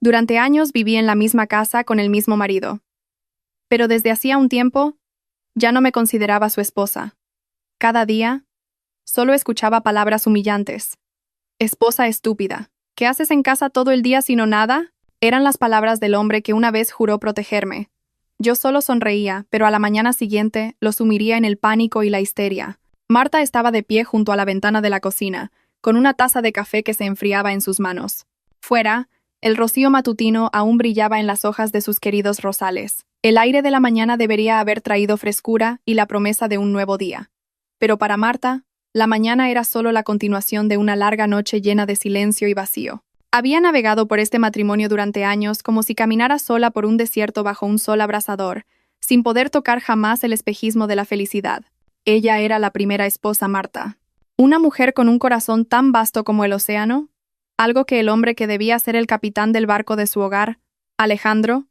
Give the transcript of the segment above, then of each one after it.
Durante años viví en la misma casa con el mismo marido. Pero desde hacía un tiempo, ya no me consideraba su esposa. Cada día, solo escuchaba palabras humillantes. Esposa estúpida. ¿Qué haces en casa todo el día sino nada? Eran las palabras del hombre que una vez juró protegerme. Yo solo sonreía, pero a la mañana siguiente lo sumiría en el pánico y la histeria. Marta estaba de pie junto a la ventana de la cocina, con una taza de café que se enfriaba en sus manos. Fuera, el rocío matutino aún brillaba en las hojas de sus queridos rosales. El aire de la mañana debería haber traído frescura y la promesa de un nuevo día. Pero para Marta, la mañana era solo la continuación de una larga noche llena de silencio y vacío. Había navegado por este matrimonio durante años como si caminara sola por un desierto bajo un sol abrasador, sin poder tocar jamás el espejismo de la felicidad. Ella era la primera esposa Marta. Una mujer con un corazón tan vasto como el océano, algo que el hombre que debía ser el capitán del barco de su hogar, Alejandro,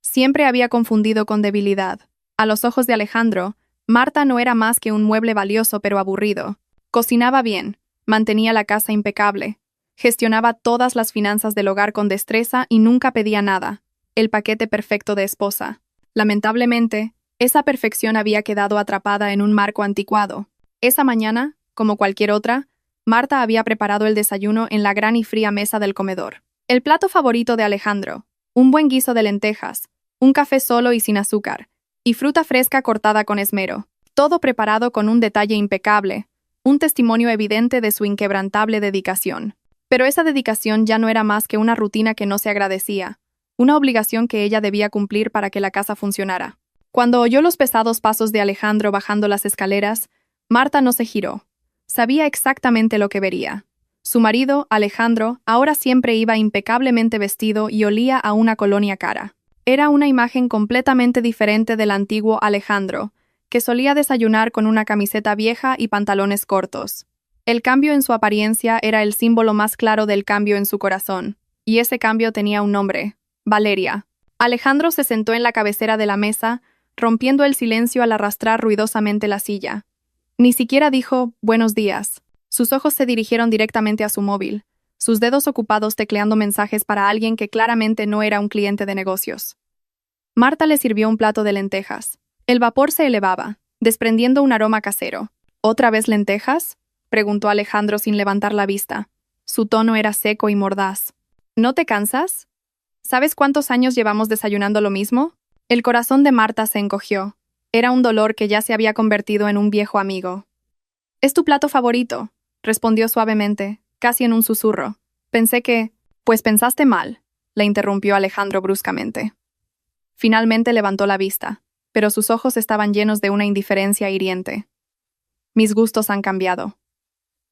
siempre había confundido con debilidad. A los ojos de Alejandro, Marta no era más que un mueble valioso pero aburrido. Cocinaba bien, mantenía la casa impecable, gestionaba todas las finanzas del hogar con destreza y nunca pedía nada. El paquete perfecto de esposa. Lamentablemente, esa perfección había quedado atrapada en un marco anticuado. Esa mañana, como cualquier otra, Marta había preparado el desayuno en la gran y fría mesa del comedor. El plato favorito de Alejandro, un buen guiso de lentejas, un café solo y sin azúcar, y fruta fresca cortada con esmero. Todo preparado con un detalle impecable, un testimonio evidente de su inquebrantable dedicación. Pero esa dedicación ya no era más que una rutina que no se agradecía, una obligación que ella debía cumplir para que la casa funcionara. Cuando oyó los pesados pasos de Alejandro bajando las escaleras, Marta no se giró. Sabía exactamente lo que vería. Su marido, Alejandro, ahora siempre iba impecablemente vestido y olía a una colonia cara. Era una imagen completamente diferente del antiguo Alejandro, que solía desayunar con una camiseta vieja y pantalones cortos. El cambio en su apariencia era el símbolo más claro del cambio en su corazón, y ese cambio tenía un nombre: Valeria. Alejandro se sentó en la cabecera de la mesa, rompiendo el silencio al arrastrar ruidosamente la silla. Ni siquiera dijo «buenos días». Sus ojos se dirigieron directamente a su móvil, sus dedos ocupados tecleando mensajes para alguien que claramente no era un cliente de negocios. Marta le sirvió un plato de lentejas. El vapor se elevaba, desprendiendo un aroma casero. ¿Otra vez lentejas?, preguntó Alejandro sin levantar la vista. Su tono era seco y mordaz. ¿No te cansas? ¿Sabes cuántos años llevamos desayunando lo mismo? El corazón de Marta se encogió. Era un dolor que ya se había convertido en un viejo amigo. «¿Es tu plato favorito?», respondió suavemente, casi en un susurro. «Pensé que...». «Pues pensaste mal», le interrumpió Alejandro bruscamente. Finalmente levantó la vista, pero sus ojos estaban llenos de una indiferencia hiriente. «Mis gustos han cambiado.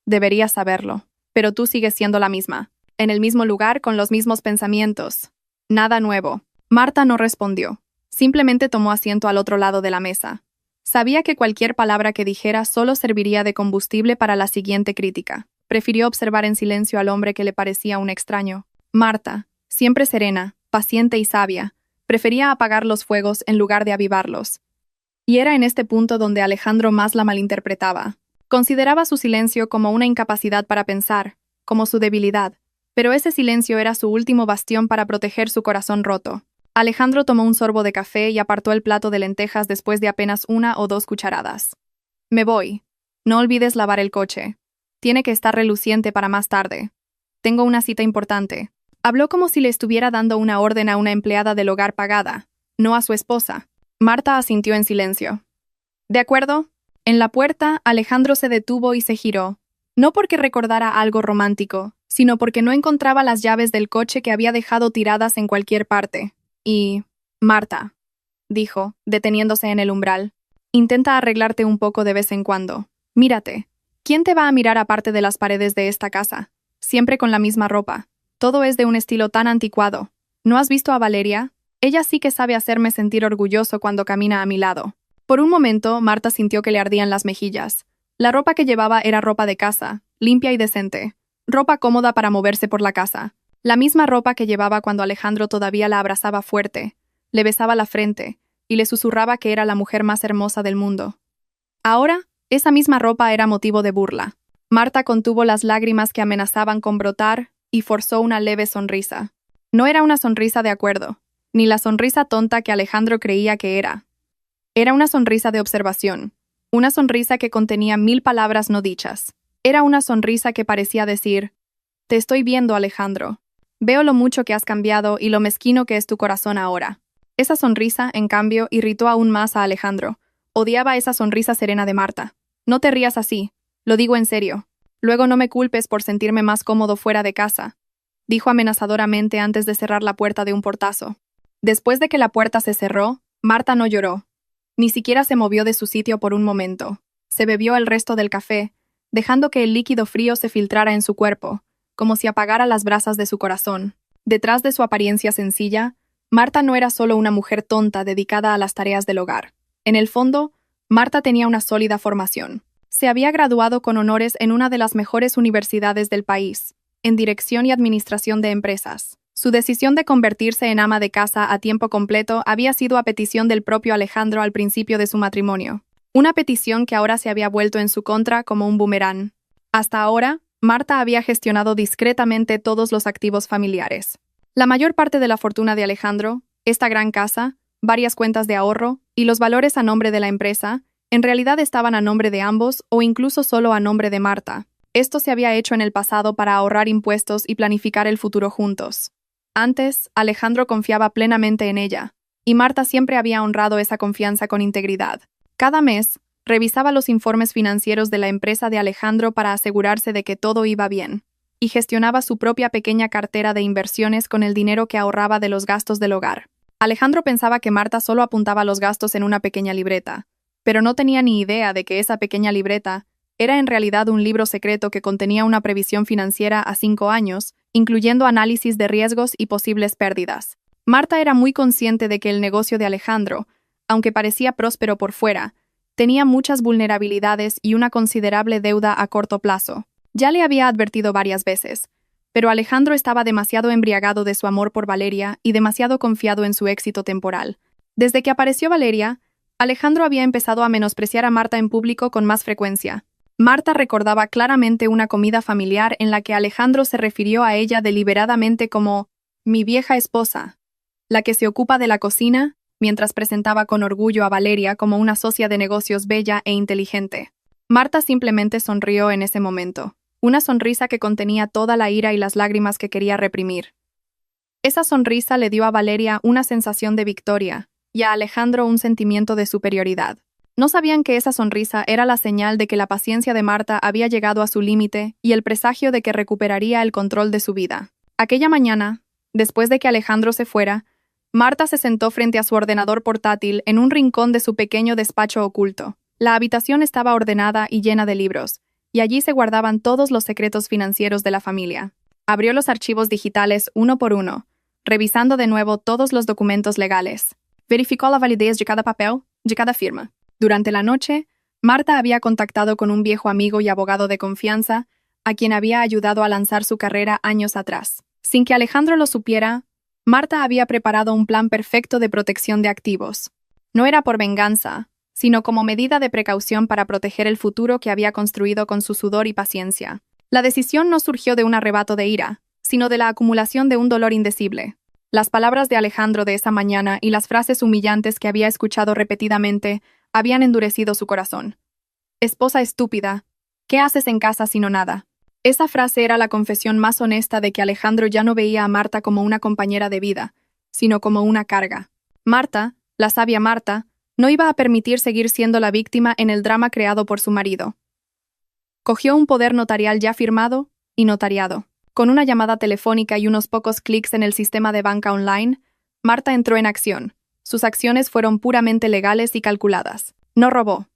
Deberías saberlo, pero tú sigues siendo la misma, en el mismo lugar con los mismos pensamientos. Nada nuevo». Marta no respondió. Simplemente tomó asiento al otro lado de la mesa. Sabía que cualquier palabra que dijera solo serviría de combustible para la siguiente crítica. Prefirió observar en silencio al hombre que le parecía un extraño. Marta, siempre serena, paciente y sabia, prefería apagar los fuegos en lugar de avivarlos. Y era en este punto donde Alejandro más la malinterpretaba. Consideraba su silencio como una incapacidad para pensar, como su debilidad, pero ese silencio era su último bastión para proteger su corazón roto. Alejandro tomó un sorbo de café y apartó el plato de lentejas después de apenas 1 o 2 cucharadas. «Me voy. No olvides lavar el coche. Tiene que estar reluciente para más tarde. Tengo una cita importante». Habló como si le estuviera dando una orden a una empleada del hogar pagada, no a su esposa. Marta asintió en silencio. «¿De acuerdo?». En la puerta, Alejandro se detuvo y se giró, no porque recordara algo romántico, sino porque no encontraba las llaves del coche que había dejado tiradas en cualquier parte. Y... «Marta», dijo, deteniéndose en el umbral, «intenta arreglarte un poco de vez en cuando. Mírate. ¿Quién te va a mirar aparte de las paredes de esta casa? Siempre con la misma ropa. Todo es de un estilo tan anticuado. ¿No has visto a Valeria? Ella sí que sabe hacerme sentir orgulloso cuando camina a mi lado». Por un momento, Marta sintió que le ardían las mejillas. La ropa que llevaba era ropa de casa, limpia y decente. Ropa cómoda para moverse por la casa. La misma ropa que llevaba cuando Alejandro todavía la abrazaba fuerte, le besaba la frente y le susurraba que era la mujer más hermosa del mundo. Ahora, esa misma ropa era motivo de burla. Marta contuvo las lágrimas que amenazaban con brotar y forzó una leve sonrisa. No era una sonrisa de acuerdo, ni la sonrisa tonta que Alejandro creía que era. Era una sonrisa de observación, una sonrisa que contenía 1000 palabras no dichas. Era una sonrisa que parecía decir: «Te estoy viendo, Alejandro. Veo lo mucho que has cambiado y lo mezquino que es tu corazón ahora». Esa sonrisa, en cambio, irritó aún más a Alejandro. Odiaba esa sonrisa serena de Marta. «No te rías así, lo digo en serio. Luego no me culpes por sentirme más cómodo fuera de casa», dijo amenazadoramente antes de cerrar la puerta de un portazo. Después de que la puerta se cerró, Marta no lloró. Ni siquiera se movió de su sitio por un momento. Se bebió el resto del café, dejando que el líquido frío se filtrara en su cuerpo, como si apagara las brasas de su corazón. Detrás de su apariencia sencilla, Marta no era solo una mujer tonta dedicada a las tareas del hogar. En el fondo, Marta tenía una sólida formación. Se había graduado con honores en una de las mejores universidades del país, en Dirección y Administración de Empresas. Su decisión de convertirse en ama de casa a tiempo completo había sido a petición del propio Alejandro al principio de su matrimonio. Una petición que ahora se había vuelto en su contra como un boomerang. Hasta ahora, Marta había gestionado discretamente todos los activos familiares. La mayor parte de la fortuna de Alejandro, esta gran casa, varias cuentas de ahorro y los valores a nombre de la empresa, en realidad estaban a nombre de ambos o incluso solo a nombre de Marta. Esto se había hecho en el pasado para ahorrar impuestos y planificar el futuro juntos. Antes, Alejandro confiaba plenamente en ella, y Marta siempre había honrado esa confianza con integridad. Cada mes, revisaba los informes financieros de la empresa de Alejandro para asegurarse de que todo iba bien, y gestionaba su propia pequeña cartera de inversiones con el dinero que ahorraba de los gastos del hogar. Alejandro pensaba que Marta solo apuntaba los gastos en una pequeña libreta, pero no tenía ni idea de que esa pequeña libreta era en realidad un libro secreto que contenía una previsión financiera a 5 años, incluyendo análisis de riesgos y posibles pérdidas. Marta era muy consciente de que el negocio de Alejandro, aunque parecía próspero por fuera, tenía muchas vulnerabilidades y una considerable deuda a corto plazo. Ya le había advertido varias veces, pero Alejandro estaba demasiado embriagado de su amor por Valeria y demasiado confiado en su éxito temporal. Desde que apareció Valeria, Alejandro había empezado a menospreciar a Marta en público con más frecuencia. Marta recordaba claramente una comida familiar en la que Alejandro se refirió a ella deliberadamente como «mi vieja esposa», la que se ocupa de la cocina, mientras presentaba con orgullo a Valeria como una socia de negocios bella e inteligente. Marta simplemente sonrió en ese momento, una sonrisa que contenía toda la ira y las lágrimas que quería reprimir. Esa sonrisa le dio a Valeria una sensación de victoria y a Alejandro un sentimiento de superioridad. No sabían que esa sonrisa era la señal de que la paciencia de Marta había llegado a su límite y el presagio de que recuperaría el control de su vida. Aquella mañana, después de que Alejandro se fuera, Marta se sentó frente a su ordenador portátil en un rincón de su pequeño despacho oculto. La habitación estaba ordenada y llena de libros, y allí se guardaban todos los secretos financieros de la familia. Abrió los archivos digitales uno por uno, revisando de nuevo todos los documentos legales. Verificó la validez de cada papel, de cada firma. Durante la noche, Marta había contactado con un viejo amigo y abogado de confianza, a quien había ayudado a lanzar su carrera años atrás. Sin que Alejandro lo supiera, Marta había preparado un plan perfecto de protección de activos. No era por venganza, sino como medida de precaución para proteger el futuro que había construido con su sudor y paciencia. La decisión no surgió de un arrebato de ira, sino de la acumulación de un dolor indecible. Las palabras de Alejandro de esa mañana y las frases humillantes que había escuchado repetidamente habían endurecido su corazón. «Esposa estúpida, ¿qué haces en casa sino nada?». Esa frase era la confesión más honesta de que Alejandro ya no veía a Marta como una compañera de vida, sino como una carga. Marta, la sabia Marta, no iba a permitir seguir siendo la víctima en el drama creado por su marido. Cogió un poder notarial ya firmado y notariado. Con una llamada telefónica y unos pocos clics en el sistema de banca online, Marta entró en acción. Sus acciones fueron puramente legales y calculadas. No robó.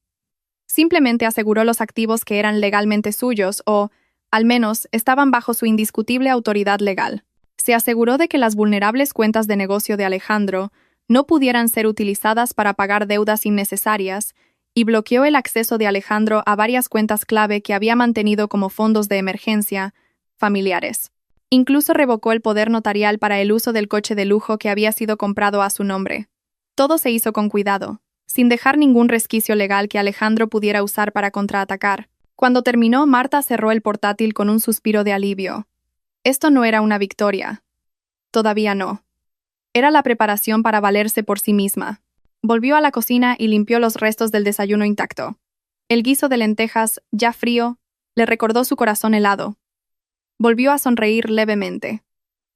Simplemente aseguró los activos que eran legalmente suyos o, al menos, estaban bajo su indiscutible autoridad legal. Se aseguró de que las vulnerables cuentas de negocio de Alejandro no pudieran ser utilizadas para pagar deudas innecesarias y bloqueó el acceso de Alejandro a varias cuentas clave que había mantenido como fondos de emergencia familiares. Incluso revocó el poder notarial para el uso del coche de lujo que había sido comprado a su nombre. Todo se hizo con cuidado, sin dejar ningún resquicio legal que Alejandro pudiera usar para contraatacar. Cuando terminó, Marta cerró el portátil con un suspiro de alivio. Esto no era una victoria. Todavía no. Era la preparación para valerse por sí misma. Volvió a la cocina y limpió los restos del desayuno intacto. El guiso de lentejas, ya frío, le recordó su corazón helado. Volvió a sonreír levemente.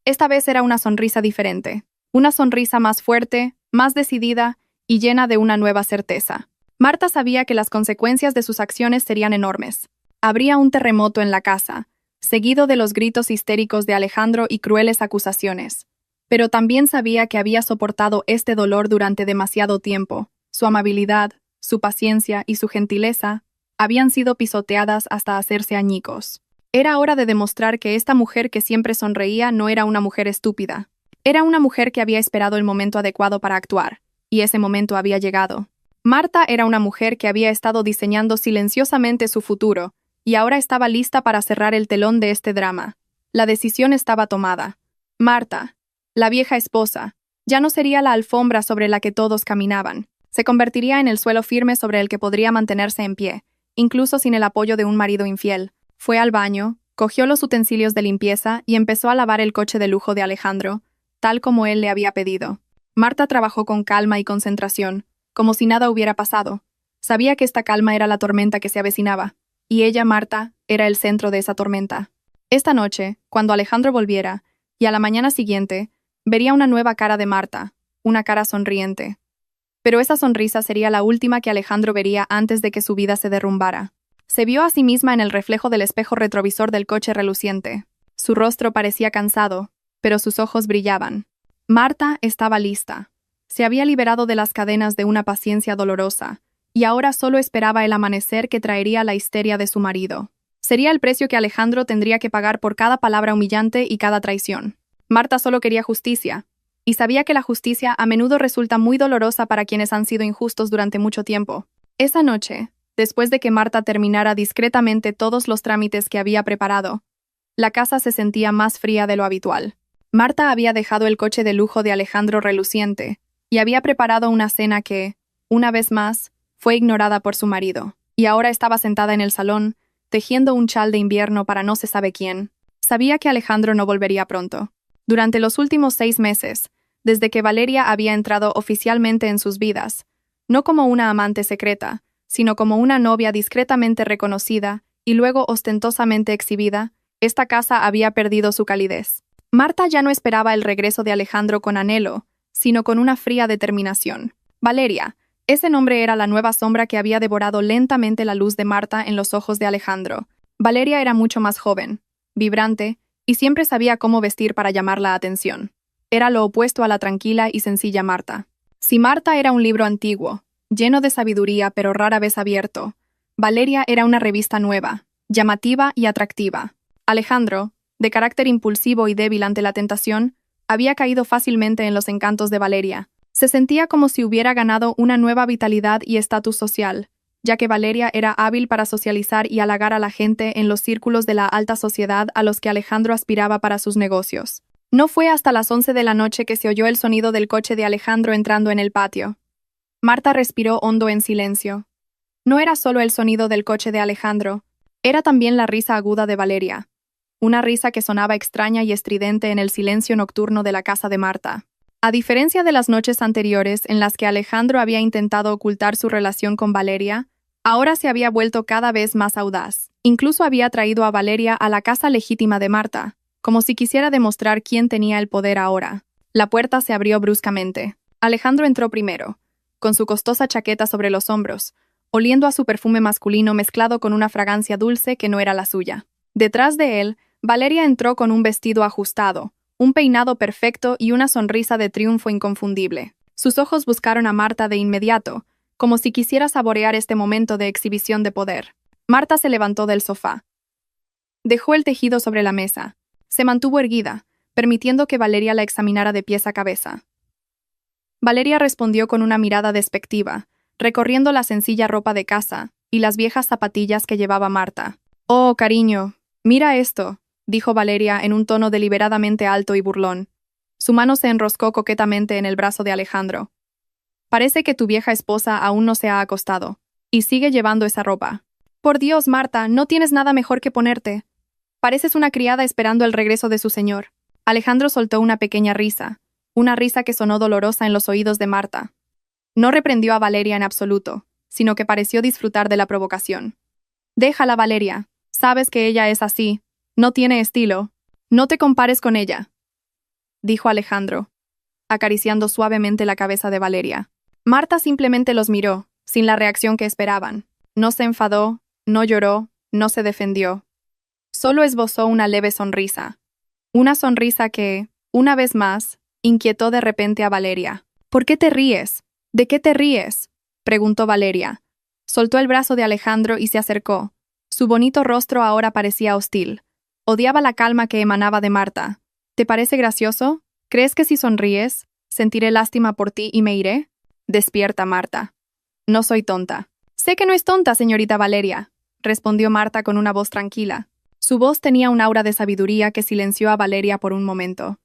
Esta vez era una sonrisa diferente, una sonrisa más fuerte, más decidida y llena de una nueva certeza. Marta sabía que las consecuencias de sus acciones serían enormes. Habría un terremoto en la casa, seguido de los gritos histéricos de Alejandro y crueles acusaciones. Pero también sabía que había soportado este dolor durante demasiado tiempo. Su amabilidad, su paciencia y su gentileza habían sido pisoteadas hasta hacerse añicos. Era hora de demostrar que esta mujer que siempre sonreía no era una mujer estúpida. Era una mujer que había esperado el momento adecuado para actuar, y ese momento había llegado. Marta era una mujer que había estado diseñando silenciosamente su futuro, y ahora estaba lista para cerrar el telón de este drama. La decisión estaba tomada. Marta, la vieja esposa, ya no sería la alfombra sobre la que todos caminaban. Se convertiría en el suelo firme sobre el que podría mantenerse en pie, incluso sin el apoyo de un marido infiel. Fue al baño, cogió los utensilios de limpieza y empezó a lavar el coche de lujo de Alejandro, tal como él le había pedido. Marta trabajó con calma y concentración, como si nada hubiera pasado. Sabía que esta calma era la tormenta que se avecinaba, y ella, Marta, era el centro de esa tormenta. Esta noche, cuando Alejandro volviera, y a la mañana siguiente, vería una nueva cara de Marta, una cara sonriente. Pero esa sonrisa sería la última que Alejandro vería antes de que su vida se derrumbara. Se vio a sí misma en el reflejo del espejo retrovisor del coche reluciente. Su rostro parecía cansado, pero sus ojos brillaban. Marta estaba lista. Se había liberado de las cadenas de una paciencia dolorosa, y ahora solo esperaba el amanecer que traería la histeria de su marido. Sería el precio que Alejandro tendría que pagar por cada palabra humillante y cada traición. Marta solo quería justicia, y sabía que la justicia a menudo resulta muy dolorosa para quienes han sido injustos durante mucho tiempo. Esa noche, después de que Marta terminara discretamente todos los trámites que había preparado, la casa se sentía más fría de lo habitual. Marta había dejado el coche de lujo de Alejandro reluciente, y había preparado una cena que, una vez más, fue ignorada por su marido, y ahora estaba sentada en el salón, tejiendo un chal de invierno para no se sabe quién. Sabía que Alejandro no volvería pronto. Durante los últimos 6 meses, desde que Valeria había entrado oficialmente en sus vidas, no como una amante secreta, sino como una novia discretamente reconocida y luego ostentosamente exhibida, esta casa había perdido su calidez. Marta ya no esperaba el regreso de Alejandro con anhelo, sino con una fría determinación. Valeria, ese nombre era la nueva sombra que había devorado lentamente la luz de Marta en los ojos de Alejandro. Valeria era mucho más joven, vibrante, y siempre sabía cómo vestir para llamar la atención. Era lo opuesto a la tranquila y sencilla Marta. Si Marta era un libro antiguo, lleno de sabiduría pero rara vez abierto, Valeria era una revista nueva, llamativa y atractiva. Alejandro, de carácter impulsivo y débil ante la tentación, había caído fácilmente en los encantos de Valeria. Se sentía como si hubiera ganado una nueva vitalidad y estatus social, ya que Valeria era hábil para socializar y halagar a la gente en los círculos de la alta sociedad a los que Alejandro aspiraba para sus negocios. No fue hasta las 11 de la noche que se oyó el sonido del coche de Alejandro entrando en el patio. Marta respiró hondo en silencio. No era solo el sonido del coche de Alejandro, era también la risa aguda de Valeria. Una risa que sonaba extraña y estridente en el silencio nocturno de la casa de Marta. A diferencia de las noches anteriores en las que Alejandro había intentado ocultar su relación con Valeria, ahora se había vuelto cada vez más audaz. Incluso había traído a Valeria a la casa legítima de Marta, como si quisiera demostrar quién tenía el poder ahora. La puerta se abrió bruscamente. Alejandro entró primero, con su costosa chaqueta sobre los hombros, oliendo a su perfume masculino mezclado con una fragancia dulce que no era la suya. Detrás de él, Valeria entró con un vestido ajustado, un peinado perfecto y una sonrisa de triunfo inconfundible. Sus ojos buscaron a Marta de inmediato, como si quisiera saborear este momento de exhibición de poder. Marta se levantó del sofá. Dejó el tejido sobre la mesa. Se mantuvo erguida, permitiendo que Valeria la examinara de pies a cabeza. Valeria respondió con una mirada despectiva, recorriendo la sencilla ropa de casa y las viejas zapatillas que llevaba Marta. «Oh, cariño, mira esto», dijo Valeria en un tono deliberadamente alto y burlón. Su mano se enroscó coquetamente en el brazo de Alejandro. «Parece que tu vieja esposa aún no se ha acostado, y sigue llevando esa ropa. Por Dios, Marta, no tienes nada mejor que ponerte. Pareces una criada esperando el regreso de su señor». Alejandro soltó una pequeña risa, una risa que sonó dolorosa en los oídos de Marta. No reprendió a Valeria en absoluto, sino que pareció disfrutar de la provocación. Déjala, Valeria. Sabes que ella es así. No tiene estilo. No te compares con ella, dijo Alejandro, acariciando suavemente la cabeza de Valeria. Marta simplemente los miró, sin la reacción que esperaban. No se enfadó, no lloró, no se defendió. Solo esbozó una leve sonrisa. Una sonrisa que, una vez más, inquietó de repente a Valeria. ¿Por qué te ríes? ¿De qué te ríes?, preguntó Valeria. Soltó el brazo de Alejandro y se acercó. Su bonito rostro ahora parecía hostil. Odiaba la calma que emanaba de Marta. ¿Te parece gracioso? ¿Crees que si sonríes, sentiré lástima por ti y me iré? Despierta, Marta. No soy tonta. Sé que no es tonta, señorita Valeria, respondió Marta con una voz tranquila. Su voz tenía un aura de sabiduría que silenció a Valeria por un momento.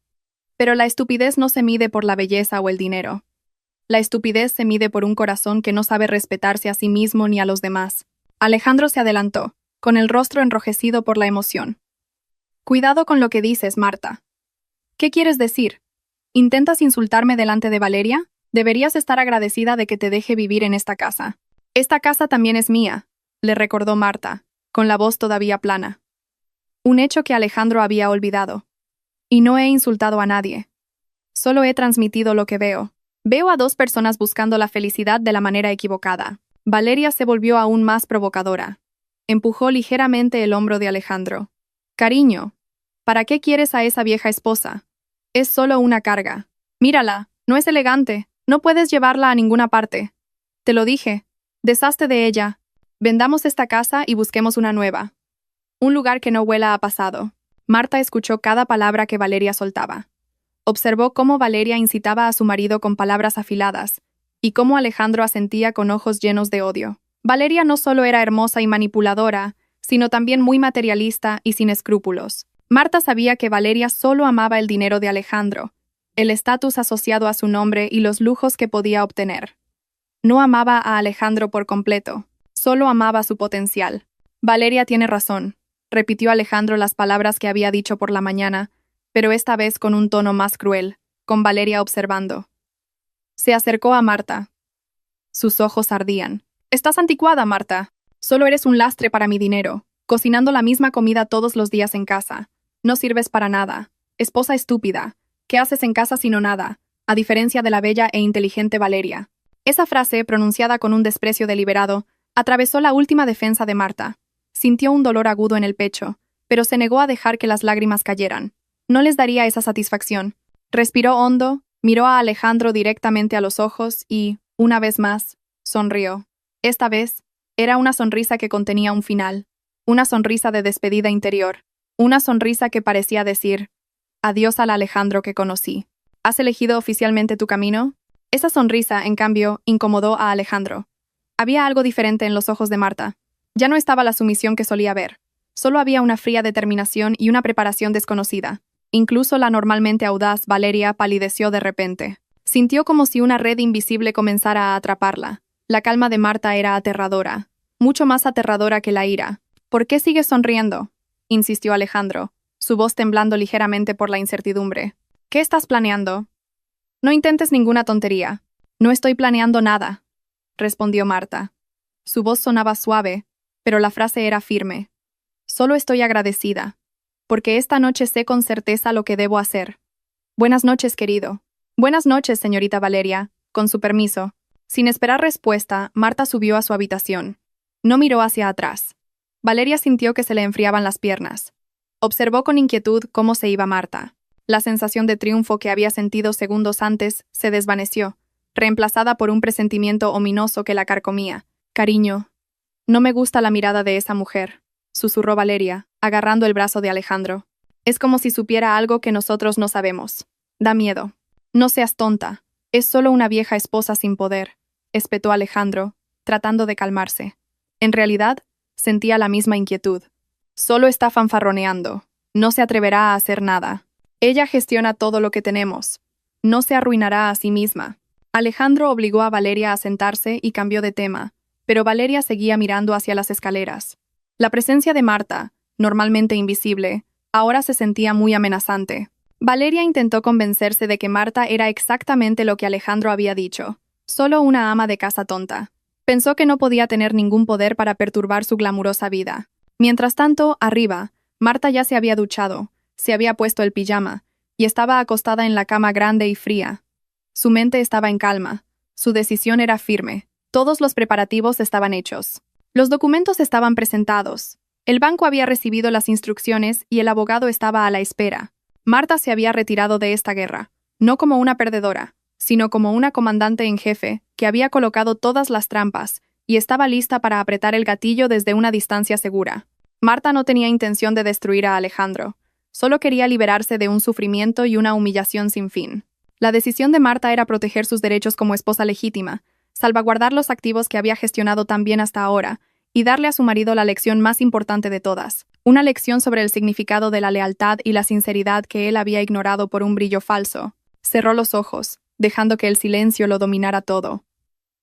Pero la estupidez no se mide por la belleza o el dinero. La estupidez se mide por un corazón que no sabe respetarse a sí mismo ni a los demás. Alejandro se adelantó, con el rostro enrojecido por la emoción. Cuidado con lo que dices, Marta. ¿Qué quieres decir? ¿Intentas insultarme delante de Valeria? Deberías estar agradecida de que te deje vivir en esta casa. Esta casa también es mía, le recordó Marta, con la voz todavía plana. Un hecho que Alejandro había olvidado. Y no he insultado a nadie. Solo he transmitido lo que veo. Veo a dos personas buscando la felicidad de la manera equivocada. Valeria se volvió aún más provocadora. Empujó ligeramente el hombro de Alejandro. Cariño, ¿para qué quieres a esa vieja esposa? Es solo una carga. Mírala, no es elegante, no puedes llevarla a ninguna parte. Te lo dije, deshazte de ella. Vendamos esta casa y busquemos una nueva. Un lugar que no huela a pasado. Marta escuchó cada palabra que Valeria soltaba. Observó cómo Valeria incitaba a su marido con palabras afiladas, y cómo Alejandro asentía con ojos llenos de odio. Valeria no solo era hermosa y manipuladora, sino también muy materialista y sin escrúpulos. Marta sabía que Valeria solo amaba el dinero de Alejandro, el estatus asociado a su nombre y los lujos que podía obtener. No amaba a Alejandro por completo, solo amaba su potencial. Valeria tiene razón, repitió Alejandro las palabras que había dicho por la mañana, pero esta vez con un tono más cruel, con Valeria observando. Se acercó a Marta. Sus ojos ardían. Estás anticuada, Marta. Solo eres un lastre para mi dinero, cocinando la misma comida todos los días en casa. No sirves para nada. Esposa estúpida. ¿Qué haces en casa sino nada? A diferencia de la bella e inteligente Valeria. Esa frase, pronunciada con un desprecio deliberado, atravesó la última defensa de Marta. Sintió un dolor agudo en el pecho, pero se negó a dejar que las lágrimas cayeran. No les daría esa satisfacción. Respiró hondo, miró a Alejandro directamente a los ojos y, una vez más, sonrió. Esta vez, era una sonrisa que contenía un final, una sonrisa de despedida interior, una sonrisa que parecía decir, adiós al Alejandro que conocí. ¿Has elegido oficialmente tu camino? Esa sonrisa, en cambio, incomodó a Alejandro. Había algo diferente en los ojos de Marta. Ya no estaba la sumisión que solía ver. Solo había una fría determinación y una preparación desconocida. Incluso la normalmente audaz Valeria palideció de repente. Sintió como si una red invisible comenzara a atraparla. La calma de Marta era aterradora, mucho más aterradora que la ira. ¿Por qué sigues sonriendo?, insistió Alejandro, su voz temblando ligeramente por la incertidumbre. ¿Qué estás planeando? No intentes ninguna tontería. No estoy planeando nada, respondió Marta. Su voz sonaba suave, pero la frase era firme. Solo estoy agradecida, porque esta noche sé con certeza lo que debo hacer. Buenas noches, querido. Buenas noches, señorita Valeria. Con su permiso. Sin esperar respuesta, Marta subió a su habitación. No miró hacia atrás. Valeria sintió que se le enfriaban las piernas. Observó con inquietud cómo se iba Marta. La sensación de triunfo que había sentido segundos antes se desvaneció, reemplazada por un presentimiento ominoso que la carcomía. Cariño, no me gusta la mirada de esa mujer, susurró Valeria, agarrando el brazo de Alejandro. Es como si supiera algo que nosotros no sabemos. Da miedo. No seas tonta. Es solo una vieja esposa sin poder, espetó Alejandro, tratando de calmarse. En realidad, sentía la misma inquietud. Solo está fanfarroneando. No se atreverá a hacer nada. Ella gestiona todo lo que tenemos. No se arruinará a sí misma. Alejandro obligó a Valeria a sentarse y cambió de tema, pero Valeria seguía mirando hacia las escaleras. La presencia de Marta, normalmente invisible, ahora se sentía muy amenazante. Valeria intentó convencerse de que Marta era exactamente lo que Alejandro había dicho, solo una ama de casa tonta. Pensó que no podía tener ningún poder para perturbar su glamurosa vida. Mientras tanto, arriba, Marta ya se había duchado, se había puesto el pijama, y estaba acostada en la cama grande y fría. Su mente estaba en calma, su decisión era firme, todos los preparativos estaban hechos. Los documentos estaban presentados, el banco había recibido las instrucciones y el abogado estaba a la espera. Marta se había retirado de esta guerra, no como una perdedora, sino como una comandante en jefe que había colocado todas las trampas y estaba lista para apretar el gatillo desde una distancia segura. Marta no tenía intención de destruir a Alejandro, solo quería liberarse de un sufrimiento y una humillación sin fin. La decisión de Marta era proteger sus derechos como esposa legítima, salvaguardar los activos que había gestionado tan bien hasta ahora, y darle a su marido la lección más importante de todas, una lección sobre el significado de la lealtad y la sinceridad que él había ignorado por un brillo falso. Cerró los ojos, dejando que el silencio lo dominara todo.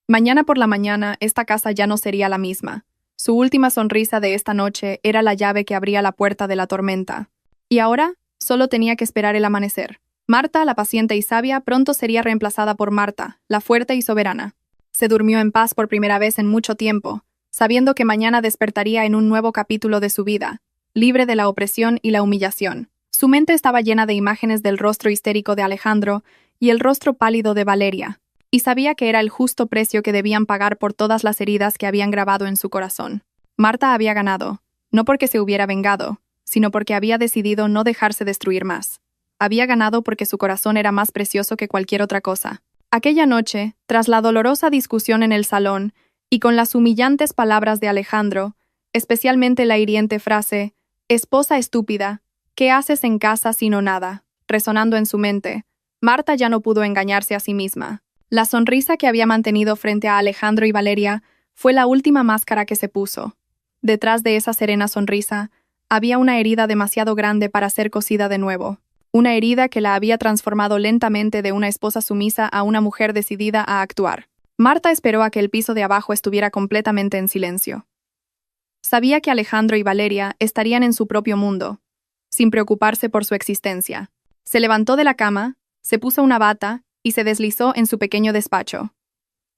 Mañana por la mañana, esta casa ya no sería la misma. Su última sonrisa de esta noche era la llave que abría la puerta de la tormenta. Y ahora, solo tenía que esperar el amanecer. Marta, la paciente y sabia, pronto sería reemplazada por Marta, la fuerte y soberana. Se durmió en paz por primera vez en mucho tiempo, sabiendo que mañana despertaría en un nuevo capítulo de su vida, libre de la opresión y la humillación. Su mente estaba llena de imágenes del rostro histérico de Alejandro y el rostro pálido de Valeria, y sabía que era el justo precio que debían pagar por todas las heridas que habían grabado en su corazón. Marta había ganado, no porque se hubiera vengado, sino porque había decidido no dejarse destruir más. Había ganado porque su corazón era más precioso que cualquier otra cosa. Aquella noche, tras la dolorosa discusión en el salón, y con las humillantes palabras de Alejandro, especialmente la hiriente frase, «Esposa estúpida, ¿qué haces en casa sino nada?», resonando en su mente, Marta ya no pudo engañarse a sí misma. La sonrisa que había mantenido frente a Alejandro y Valeria fue la última máscara que se puso. Detrás de esa serena sonrisa, había una herida demasiado grande para ser cosida de nuevo. Una herida que la había transformado lentamente de una esposa sumisa a una mujer decidida a actuar. Marta esperó a que el piso de abajo estuviera completamente en silencio. Sabía que Alejandro y Valeria estarían en su propio mundo, sin preocuparse por su existencia. Se levantó de la cama, se puso una bata y se deslizó en su pequeño despacho.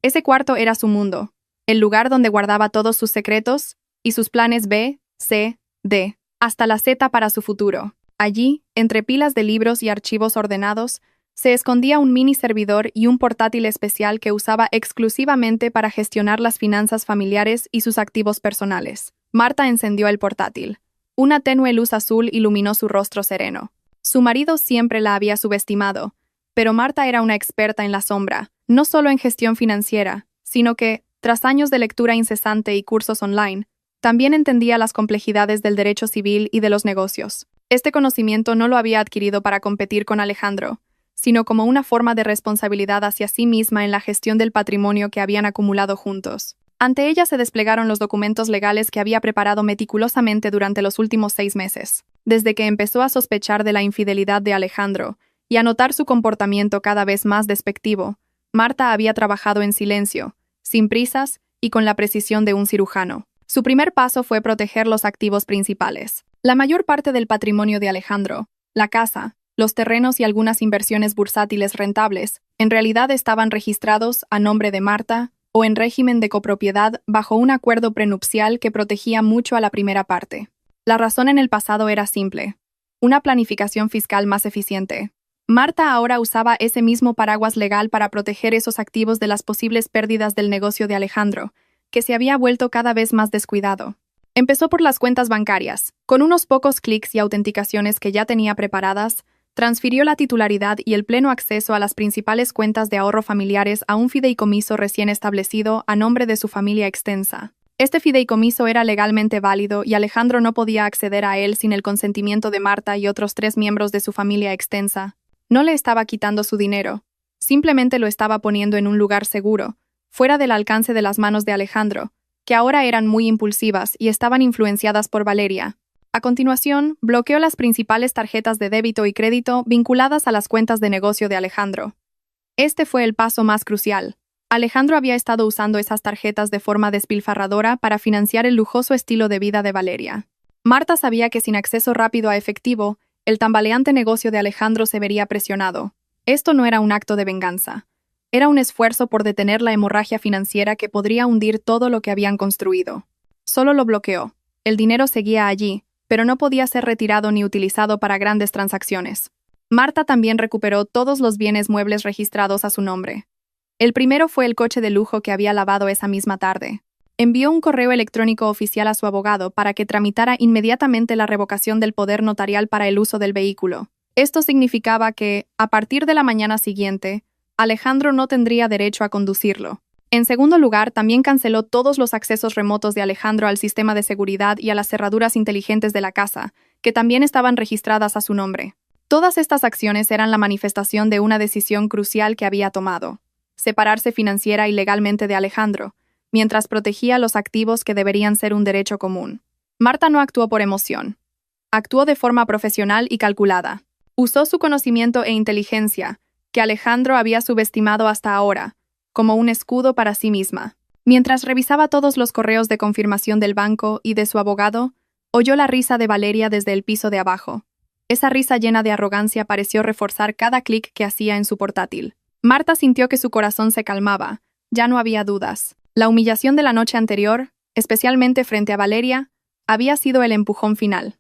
Ese cuarto era su mundo, el lugar donde guardaba todos sus secretos y sus planes B, C, D, hasta la Z para su futuro. Allí, entre pilas de libros y archivos ordenados, se escondía un mini servidor y un portátil especial que usaba exclusivamente para gestionar las finanzas familiares y sus activos personales. Marta encendió el portátil. Una tenue luz azul iluminó su rostro sereno. Su marido siempre la había subestimado, pero Marta era una experta en la sombra, no solo en gestión financiera, sino que, tras años de lectura incesante y cursos online, también entendía las complejidades del derecho civil y de los negocios. Este conocimiento no lo había adquirido para competir con Alejandro, sino como una forma de responsabilidad hacia sí misma en la gestión del patrimonio que habían acumulado juntos. Ante ella se desplegaron los documentos legales que había preparado meticulosamente durante los últimos 6 meses. Desde que empezó a sospechar de la infidelidad de Alejandro y a notar su comportamiento cada vez más despectivo, Marta había trabajado en silencio, sin prisas y con la precisión de un cirujano. Su primer paso fue proteger los activos principales. La mayor parte del patrimonio de Alejandro, la casa, los terrenos y algunas inversiones bursátiles rentables, en realidad estaban registrados a nombre de Marta o en régimen de copropiedad bajo un acuerdo prenupcial que protegía mucho a la primera parte. La razón en el pasado era simple: una planificación fiscal más eficiente. Marta ahora usaba ese mismo paraguas legal para proteger esos activos de las posibles pérdidas del negocio de Alejandro, que se había vuelto cada vez más descuidado. Empezó por las cuentas bancarias. Con unos pocos clics y autenticaciones que ya tenía preparadas, transfirió la titularidad y el pleno acceso a las principales cuentas de ahorro familiares a un fideicomiso recién establecido a nombre de su familia extensa. Este fideicomiso era legalmente válido y Alejandro no podía acceder a él sin el consentimiento de Marta y otros 3 miembros de su familia extensa. No le estaba quitando su dinero, simplemente lo estaba poniendo en un lugar seguro, fuera del alcance de las manos de Alejandro, que ahora eran muy impulsivas y estaban influenciadas por Valeria. A continuación, bloqueó las principales tarjetas de débito y crédito vinculadas a las cuentas de negocio de Alejandro. Este fue el paso más crucial. Alejandro había estado usando esas tarjetas de forma despilfarradora para financiar el lujoso estilo de vida de Valeria. Marta sabía que sin acceso rápido a efectivo, el tambaleante negocio de Alejandro se vería presionado. Esto no era un acto de venganza. Era un esfuerzo por detener la hemorragia financiera que podría hundir todo lo que habían construido. Solo lo bloqueó. El dinero seguía allí, pero no podía ser retirado ni utilizado para grandes transacciones. Marta también recuperó todos los bienes muebles registrados a su nombre. El primero fue el coche de lujo que había lavado esa misma tarde. Envió un correo electrónico oficial a su abogado para que tramitara inmediatamente la revocación del poder notarial para el uso del vehículo. Esto significaba que, a partir de la mañana siguiente, Alejandro no tendría derecho a conducirlo. En segundo lugar, también canceló todos los accesos remotos de Alejandro al sistema de seguridad y a las cerraduras inteligentes de la casa, que también estaban registradas a su nombre. Todas estas acciones eran la manifestación de una decisión crucial que había tomado: separarse financiera y legalmente de Alejandro, mientras protegía los activos que deberían ser un derecho común. Marta no actuó por emoción. Actuó de forma profesional y calculada. Usó su conocimiento e inteligencia, que Alejandro había subestimado hasta ahora, como un escudo para sí misma. Mientras revisaba todos los correos de confirmación del banco y de su abogado, oyó la risa de Valeria desde el piso de abajo. Esa risa llena de arrogancia pareció reforzar cada clic que hacía en su portátil. Marta sintió que su corazón se calmaba. Ya no había dudas. La humillación de la noche anterior, especialmente frente a Valeria, había sido el empujón final.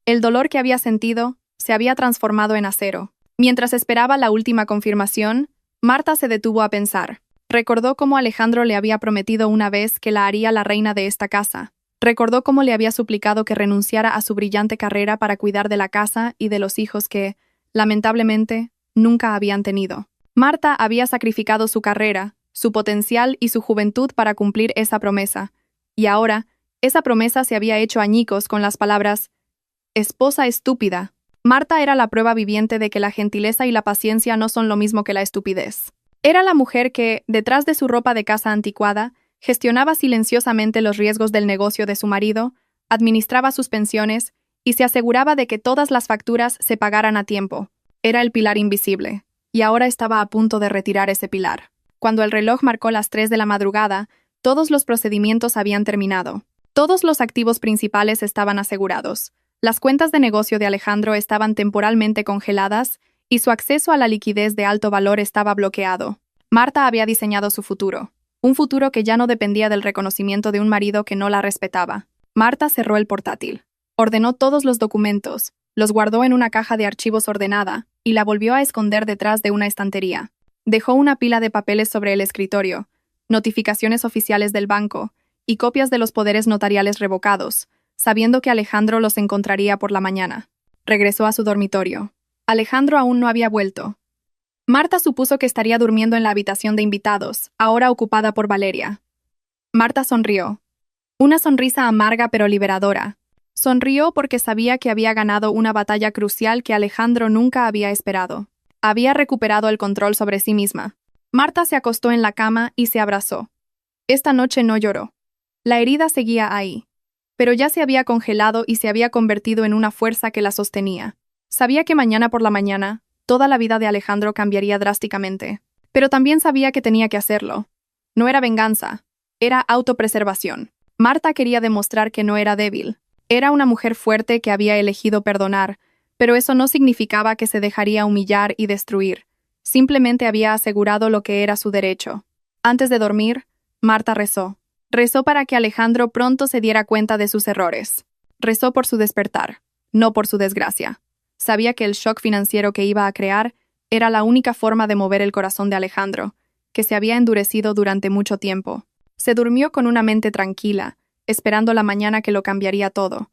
El dolor que había sentido se había transformado en acero. Mientras esperaba la última confirmación, Marta se detuvo a pensar. Recordó cómo Alejandro le había prometido una vez que la haría la reina de esta casa. Recordó cómo le había suplicado que renunciara a su brillante carrera para cuidar de la casa y de los hijos que, lamentablemente, nunca habían tenido. Marta había sacrificado su carrera, su potencial y su juventud para cumplir esa promesa, y ahora, esa promesa se había hecho añicos con las palabras «esposa estúpida». Marta era la prueba viviente de que la gentileza y la paciencia no son lo mismo que la estupidez. Era la mujer que, detrás de su ropa de casa anticuada, gestionaba silenciosamente los riesgos del negocio de su marido, administraba sus pensiones y se aseguraba de que todas las facturas se pagaran a tiempo. Era el pilar invisible, y ahora estaba a punto de retirar ese pilar. Cuando el reloj marcó las 3 de la madrugada, todos los procedimientos habían terminado. Todos los activos principales estaban asegurados. Las cuentas de negocio de Alejandro estaban temporalmente congeladas y su acceso a la liquidez de alto valor estaba bloqueado. Marta había diseñado su futuro, un futuro que ya no dependía del reconocimiento de un marido que no la respetaba. Marta cerró el portátil, ordenó todos los documentos, los guardó en una caja de archivos ordenada y la volvió a esconder detrás de una estantería. Dejó una pila de papeles sobre el escritorio, notificaciones oficiales del banco y copias de los poderes notariales revocados, sabiendo que Alejandro los encontraría por la mañana. Regresó a su dormitorio. Alejandro aún no había vuelto. Marta supuso que estaría durmiendo en la habitación de invitados, ahora ocupada por Valeria. Marta sonrió. Una sonrisa amarga pero liberadora. Sonrió porque sabía que había ganado una batalla crucial que Alejandro nunca había esperado. Había recuperado el control sobre sí misma. Marta se acostó en la cama y se abrazó. Esta noche no lloró. La herida seguía ahí, pero ya se había congelado y se había convertido en una fuerza que la sostenía. Sabía que mañana por la mañana, toda la vida de Alejandro cambiaría drásticamente, pero también sabía que tenía que hacerlo. No era venganza, era autopreservación. Marta quería demostrar que no era débil. Era una mujer fuerte que había elegido perdonar, pero eso no significaba que se dejaría humillar y destruir. Simplemente había asegurado lo que era su derecho. Antes de dormir, Marta rezó. Rezó para que Alejandro pronto se diera cuenta de sus errores. Rezó por su despertar, no por su desgracia. Sabía que el shock financiero que iba a crear era la única forma de mover el corazón de Alejandro, que se había endurecido durante mucho tiempo. Se durmió con una mente tranquila, esperando la mañana que lo cambiaría todo.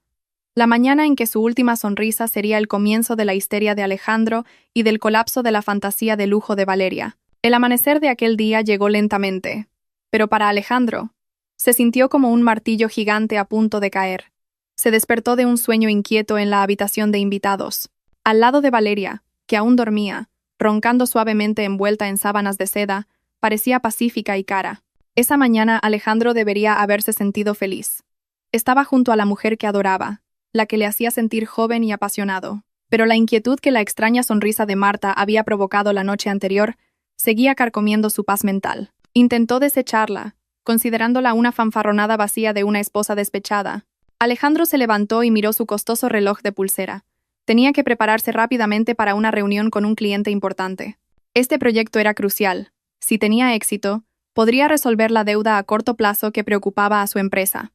La mañana en que su última sonrisa sería el comienzo de la histeria de Alejandro y del colapso de la fantasía de lujo de Valeria. El amanecer de aquel día llegó lentamente, pero para Alejandro, se sintió como un martillo gigante a punto de caer. Se despertó de un sueño inquieto en la habitación de invitados. Al lado de Valeria, que aún dormía, roncando suavemente envuelta en sábanas de seda, parecía pacífica y cara. Esa mañana Alejandro debería haberse sentido feliz. Estaba junto a la mujer que adoraba, la que le hacía sentir joven y apasionado. Pero la inquietud que la extraña sonrisa de Marta había provocado la noche anterior seguía carcomiendo su paz mental. Intentó desecharla, considerándola una fanfarronada vacía de una esposa despechada. Alejandro se levantó y miró su costoso reloj de pulsera. Tenía que prepararse rápidamente para una reunión con un cliente importante. Este proyecto era crucial. Si tenía éxito, podría resolver la deuda a corto plazo que preocupaba a su empresa.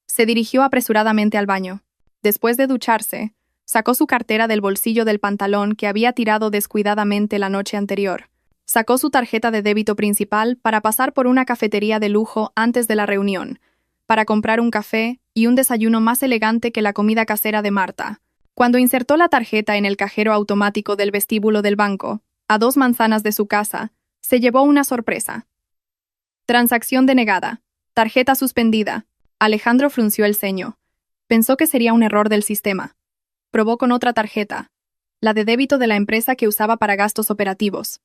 Se dirigió apresuradamente al baño. Después de ducharse, sacó su cartera del bolsillo del pantalón que había tirado descuidadamente la noche anterior. Sacó su tarjeta de débito principal para pasar por una cafetería de lujo antes de la reunión, para comprar un café y un desayuno más elegante que la comida casera de Marta. Cuando insertó la tarjeta en el cajero automático del vestíbulo del banco, a 2 manzanas de su casa, se llevó una sorpresa. Transacción denegada. Tarjeta suspendida. Alejandro frunció el ceño. Pensó que sería un error del sistema. Probó con otra tarjeta, la de débito de la empresa que usaba para gastos operativos.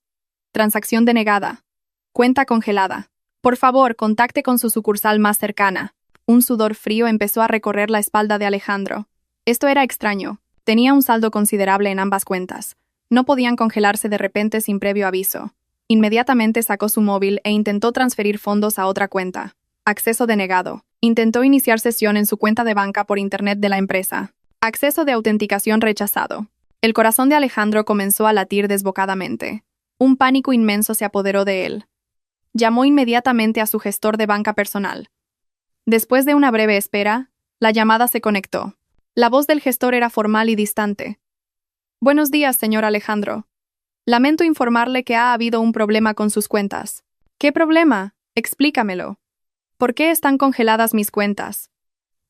Transacción denegada. Cuenta congelada. Por favor, contacte con su sucursal más cercana. Un sudor frío empezó a recorrer la espalda de Alejandro. Esto era extraño. Tenía un saldo considerable en ambas cuentas. No podían congelarse de repente sin previo aviso. Inmediatamente sacó su móvil e intentó transferir fondos a otra cuenta. Acceso denegado. Intentó iniciar sesión en su cuenta de banca por internet de la empresa. Acceso de autenticación rechazado. El corazón de Alejandro comenzó a latir desbocadamente. Un pánico inmenso se apoderó de él. Llamó inmediatamente a su gestor de banca personal. Después de una breve espera, la llamada se conectó. La voz del gestor era formal y distante. Buenos días, señor Alejandro. Lamento informarle que ha habido un problema con sus cuentas. ¿Qué problema? Explícamelo. ¿Por qué están congeladas mis cuentas?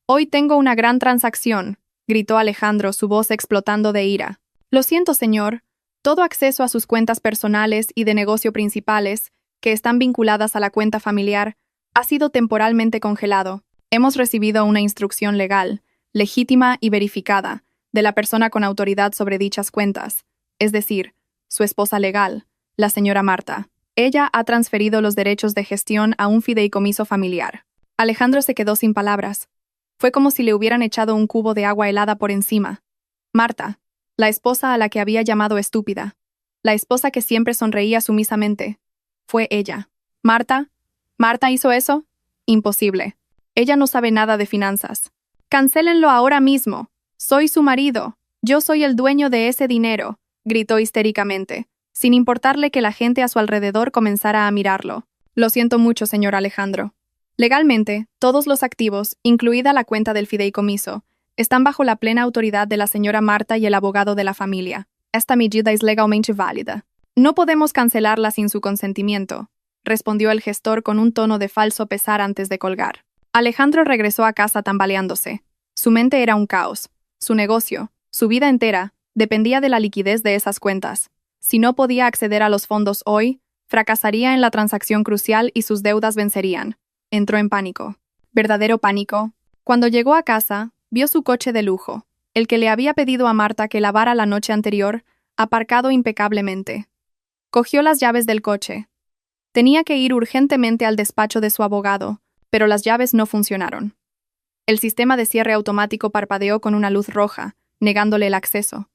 Hoy tengo una gran transacción, gritó Alejandro, su voz explotando de ira. Lo siento, señor. Todo acceso a sus cuentas personales y de negocio principales, que están vinculadas a la cuenta familiar, ha sido temporalmente congelado. Hemos recibido una instrucción legal, legítima y verificada, de la persona con autoridad sobre dichas cuentas, es decir, su esposa legal, la señora Marta. Ella ha transferido los derechos de gestión a un fideicomiso familiar. Alejandro se quedó sin palabras. Fue como si le hubieran echado un cubo de agua helada por encima. Marta, la esposa a la que había llamado estúpida, la esposa que siempre sonreía sumisamente, fue ella. ¿Marta? ¿Marta hizo eso? Imposible. Ella no sabe nada de finanzas. Cancélenlo ahora mismo. Soy su marido. Yo soy el dueño de ese dinero, gritó histéricamente, sin importarle que la gente a su alrededor comenzara a mirarlo. Lo siento mucho, señor Alejandro. Legalmente, todos los activos, incluida la cuenta del fideicomiso, están bajo la plena autoridad de la señora Marta y el abogado de la familia. Esta medida es legalmente válida. No podemos cancelarla sin su consentimiento, respondió el gestor con un tono de falso pesar antes de colgar. Alejandro regresó a casa tambaleándose. Su mente era un caos. Su negocio, su vida entera, dependía de la liquidez de esas cuentas. Si no podía acceder a los fondos hoy, fracasaría en la transacción crucial y sus deudas vencerían. Entró en pánico. Verdadero pánico. Cuando llegó a casa, vio su coche de lujo, el que le había pedido a Marta que lavara la noche anterior, aparcado impecablemente. Cogió las llaves del coche. Tenía que ir urgentemente al despacho de su abogado, pero las llaves no funcionaron. El sistema de cierre automático parpadeó con una luz roja, negándole el acceso.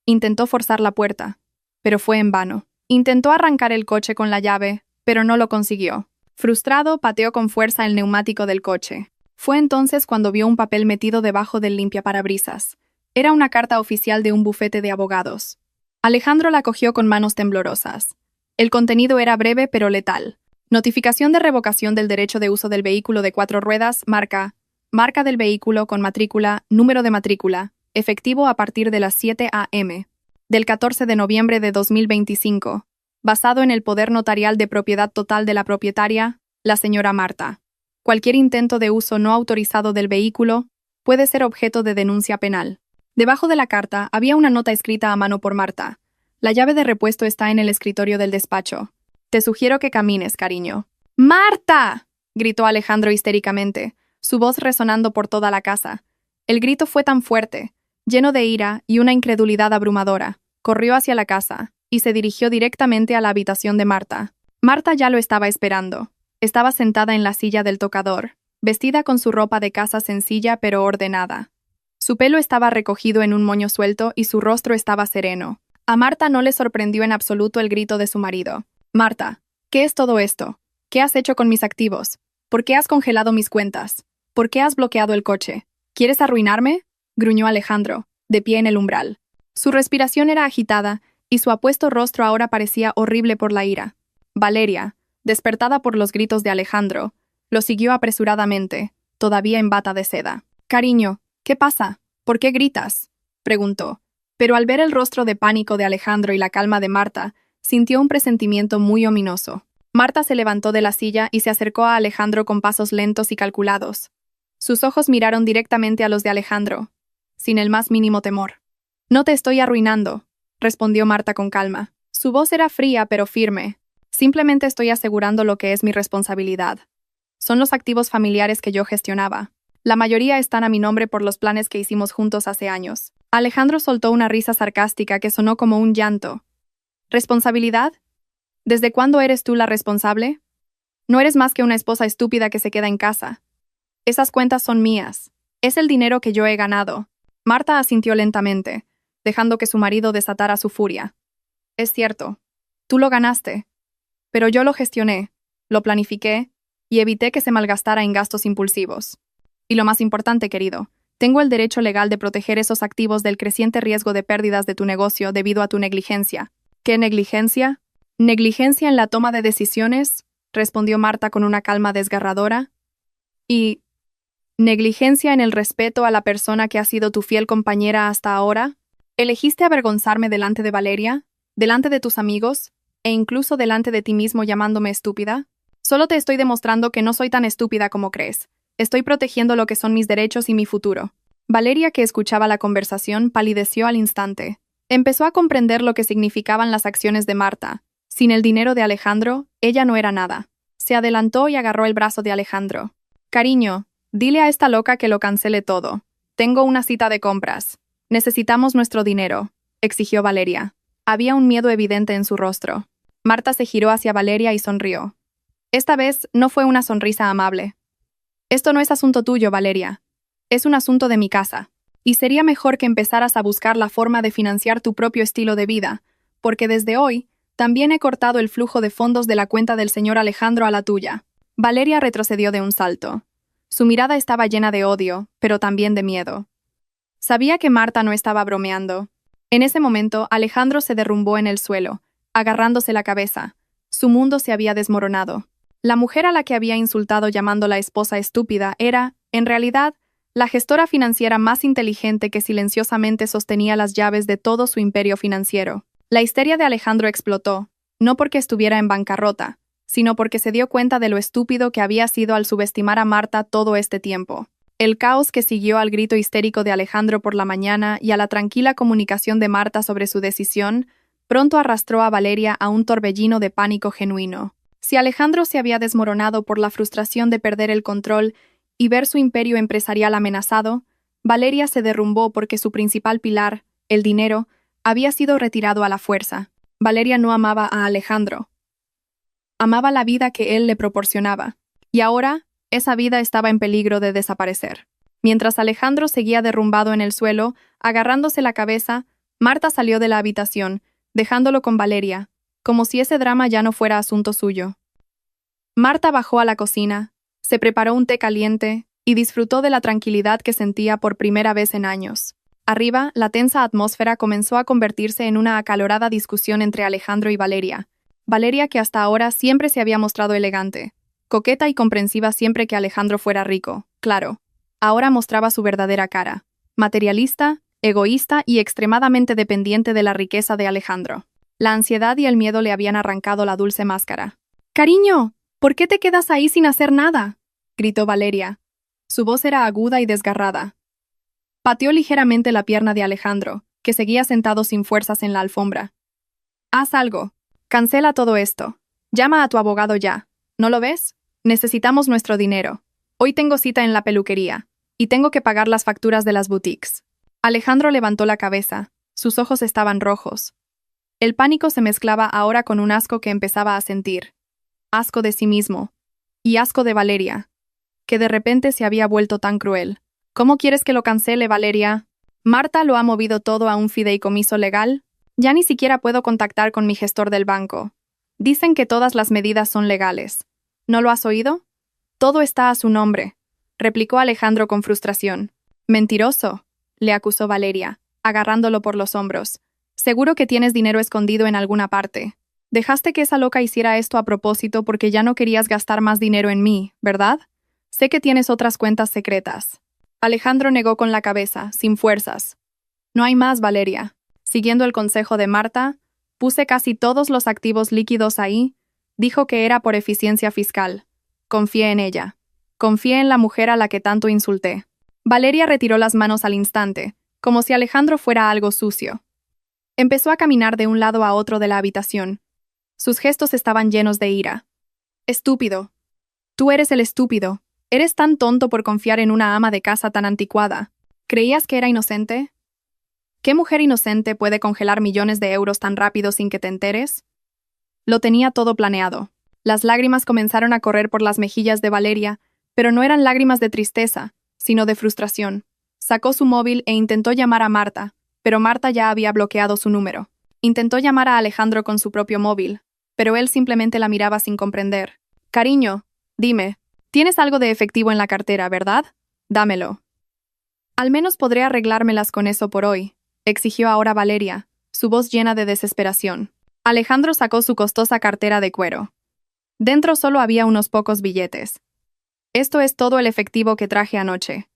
Intentó forzar la puerta, pero fue en vano. Intentó arrancar el coche con la llave, pero no lo consiguió. Frustrado, pateó con fuerza el neumático del coche. Fue entonces cuando vio un papel metido debajo del limpiaparabrisas. Era una carta oficial de un bufete de abogados. Alejandro la cogió con manos temblorosas. El contenido era breve pero letal. Notificación de revocación del derecho de uso del vehículo de 4 ruedas, marca del vehículo con matrícula, número de matrícula, efectivo a partir de las 7 a.m. del 14 de noviembre de 2025, basado en el poder notarial de propiedad total de la propietaria, la señora Marta. Cualquier intento de uso no autorizado del vehículo puede ser objeto de denuncia penal. Debajo de la carta había una nota escrita a mano por Marta. La llave de repuesto está en el escritorio del despacho. Te sugiero que camines, cariño. ¡Marta!, gritó Alejandro histéricamente, su voz resonando por toda la casa. El grito fue tan fuerte, lleno de ira y una incredulidad abrumadora. Corrió hacia la casa y se dirigió directamente a la habitación de Marta. Marta ya lo estaba esperando. Estaba sentada en la silla del tocador, vestida con su ropa de casa sencilla pero ordenada. Su pelo estaba recogido en un moño suelto y su rostro estaba sereno. A Marta no le sorprendió en absoluto el grito de su marido. «Marta, ¿qué es todo esto? ¿Qué has hecho con mis activos? ¿Por qué has congelado mis cuentas? ¿Por qué has bloqueado el coche? ¿Quieres arruinarme?», gruñó Alejandro, de pie en el umbral. Su respiración era agitada, y su apuesto rostro ahora parecía horrible por la ira. Valeria, despertada por los gritos de Alejandro, lo siguió apresuradamente, todavía en bata de seda. «Cariño, ¿qué pasa? ¿Por qué gritas?», preguntó. Pero al ver el rostro de pánico de Alejandro y la calma de Marta, sintió un presentimiento muy ominoso. Marta se levantó de la silla y se acercó a Alejandro con pasos lentos y calculados. Sus ojos miraron directamente a los de Alejandro, sin el más mínimo temor. «No te estoy arruinando», respondió Marta con calma. Su voz era fría pero firme. «Simplemente estoy asegurando lo que es mi responsabilidad. Son los activos familiares que yo gestionaba. La mayoría están a mi nombre por los planes que hicimos juntos hace años». Alejandro soltó una risa sarcástica que sonó como un llanto. «¿Responsabilidad? ¿Desde cuándo eres tú la responsable? No eres más que una esposa estúpida que se queda en casa. Esas cuentas son mías. Es el dinero que yo he ganado». Marta asintió lentamente, dejando que su marido desatara su furia. «Es cierto. Tú lo ganaste. Pero yo lo gestioné, lo planifiqué y evité que se malgastara en gastos impulsivos. Y lo más importante, querido, tengo el derecho legal de proteger esos activos del creciente riesgo de pérdidas de tu negocio debido a tu negligencia». «¿Qué negligencia?» «Negligencia en la toma de decisiones», respondió Marta con una calma desgarradora. «Y negligencia en el respeto a la persona que ha sido tu fiel compañera hasta ahora. Elegiste avergonzarme delante de Valeria, delante de tus amigos, e incluso delante de ti mismo llamándome estúpida. Solo te estoy demostrando que no soy tan estúpida como crees. Estoy protegiendo lo que son mis derechos y mi futuro». Valeria, que escuchaba la conversación, palideció al instante. Empezó a comprender lo que significaban las acciones de Marta. Sin el dinero de Alejandro, ella no era nada. Se adelantó y agarró el brazo de Alejandro. «Cariño, dile a esta loca que lo cancele todo. Tengo una cita de compras. Necesitamos nuestro dinero», exigió Valeria. Había un miedo evidente en su rostro. Marta se giró hacia Valeria y sonrió. Esta vez no fue una sonrisa amable. «Esto no es asunto tuyo, Valeria. Es un asunto de mi casa. Y sería mejor que empezaras a buscar la forma de financiar tu propio estilo de vida, porque desde hoy también he cortado el flujo de fondos de la cuenta del señor Alejandro a la tuya». Valeria retrocedió de un salto. Su mirada estaba llena de odio, pero también de miedo. Sabía que Marta no estaba bromeando. En ese momento, Alejandro se derrumbó en el suelo, agarrándose la cabeza. Su mundo se había desmoronado. La mujer a la que había insultado llamándola esposa estúpida era, en realidad, la gestora financiera más inteligente que silenciosamente sostenía las llaves de todo su imperio financiero. La histeria de Alejandro explotó, no porque estuviera en bancarrota, sino porque se dio cuenta de lo estúpido que había sido al subestimar a Marta todo este tiempo. El caos que siguió al grito histérico de Alejandro por la mañana y a la tranquila comunicación de Marta sobre su decisión, pronto arrastró a Valeria a un torbellino de pánico genuino. Si Alejandro se había desmoronado por la frustración de perder el control y ver su imperio empresarial amenazado, Valeria se derrumbó porque su principal pilar, el dinero, había sido retirado a la fuerza. Valeria no amaba a Alejandro. Amaba la vida que él le proporcionaba, y ahora esa vida estaba en peligro de desaparecer. Mientras Alejandro seguía derrumbado en el suelo, agarrándose la cabeza, Marta salió de la habitación, dejándolo con Valeria, como si ese drama ya no fuera asunto suyo. Marta bajó a la cocina, se preparó un té caliente y disfrutó de la tranquilidad que sentía por primera vez en años. Arriba, la tensa atmósfera comenzó a convertirse en una acalorada discusión entre Alejandro y Valeria. Valeria, que hasta ahora siempre se había mostrado elegante, coqueta y comprensiva siempre que Alejandro fuera rico, claro, ahora mostraba su verdadera cara, materialista, egoísta y extremadamente dependiente de la riqueza de Alejandro. La ansiedad y el miedo le habían arrancado la dulce máscara. «Cariño, ¿por qué te quedas ahí sin hacer nada?», gritó Valeria. Su voz era aguda y desgarrada. Pateó ligeramente la pierna de Alejandro, que seguía sentado sin fuerzas en la alfombra. «Haz algo. Cancela todo esto. Llama a tu abogado ya. ¿No lo ves? Necesitamos nuestro dinero. Hoy tengo cita en la peluquería, y tengo que pagar las facturas de las boutiques». Alejandro levantó la cabeza. Sus ojos estaban rojos. El pánico se mezclaba ahora con un asco que empezaba a sentir. Asco de sí mismo. Y asco de Valeria, que de repente se había vuelto tan cruel. «¿Cómo quieres que lo cancele, Valeria? Marta lo ha movido todo a un fideicomiso legal. Ya ni siquiera puedo contactar con mi gestor del banco. Dicen que todas las medidas son legales. ¿No lo has oído? Todo está a su nombre», replicó Alejandro con frustración. «Mentiroso», le acusó Valeria. agarrándolo por los hombros. Seguro que tienes dinero escondido en alguna parte. Dejaste que esa loca hiciera esto a propósito porque ya no querías gastar más dinero en mí, ¿verdad? Sé que tienes otras cuentas secretas. Alejandro negó con la cabeza, sin fuerzas. No hay más, Valeria. Siguiendo el consejo de Marta, puse casi todos los activos líquidos ahí. Dijo que era por eficiencia fiscal. Confié en ella. Confié en la mujer a la que tanto insulté. Valeria retiró las manos al instante, como si Alejandro fuera algo sucio. Empezó a caminar de un lado a otro de la habitación. Sus gestos estaban llenos de ira. Estúpido. Tú eres el estúpido. Eres tan tonto por confiar en una ama de casa tan anticuada. ¿Creías que era inocente? ¿Qué mujer inocente puede congelar millones de euros tan rápido sin que te enteres? Lo tenía todo planeado. Las lágrimas comenzaron a correr por las mejillas de Valeria, pero no eran lágrimas de tristeza, sino de frustración. Sacó su móvil e intentó llamar a Marta, pero Marta ya había bloqueado su número. Intentó llamar a Alejandro con su propio móvil, pero él simplemente la miraba sin comprender. Cariño, dime, tienes algo de efectivo en la cartera, ¿verdad? Dámelo. Al menos podré arreglármelas con eso por hoy, exigió ahora Valeria, su voz llena de desesperación. Alejandro sacó su costosa cartera de cuero. Dentro solo había unos pocos billetes. Esto es todo el efectivo que traje anoche.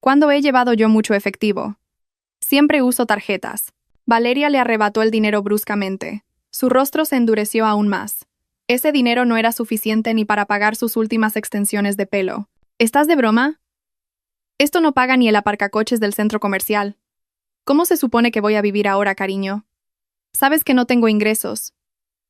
¿Cuándo he llevado yo mucho efectivo? Siempre uso tarjetas. Valeria le arrebató el dinero bruscamente. Su rostro se endureció aún más. Ese dinero no era suficiente ni para pagar sus últimas extensiones de pelo. ¿Estás de broma? Esto no paga ni el aparcacoches del centro comercial. ¿Cómo se supone que voy a vivir ahora, cariño? Sabes que no tengo ingresos.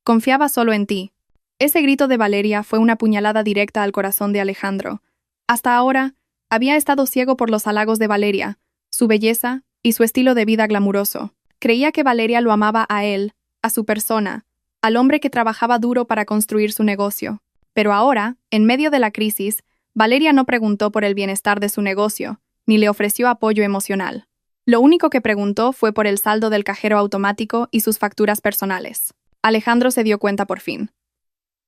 Confiaba solo en ti. Ese grito de Valeria fue una puñalada directa al corazón de Alejandro. Hasta ahora, había estado ciego por los halagos de Valeria, su belleza y su estilo de vida glamuroso. Creía que Valeria lo amaba a él, a su persona, al hombre que trabajaba duro para construir su negocio. Pero ahora, en medio de la crisis, Valeria no preguntó por el bienestar de su negocio, ni le ofreció apoyo emocional. Lo único que preguntó fue por el saldo del cajero automático y sus facturas personales. Alejandro se dio cuenta por fin.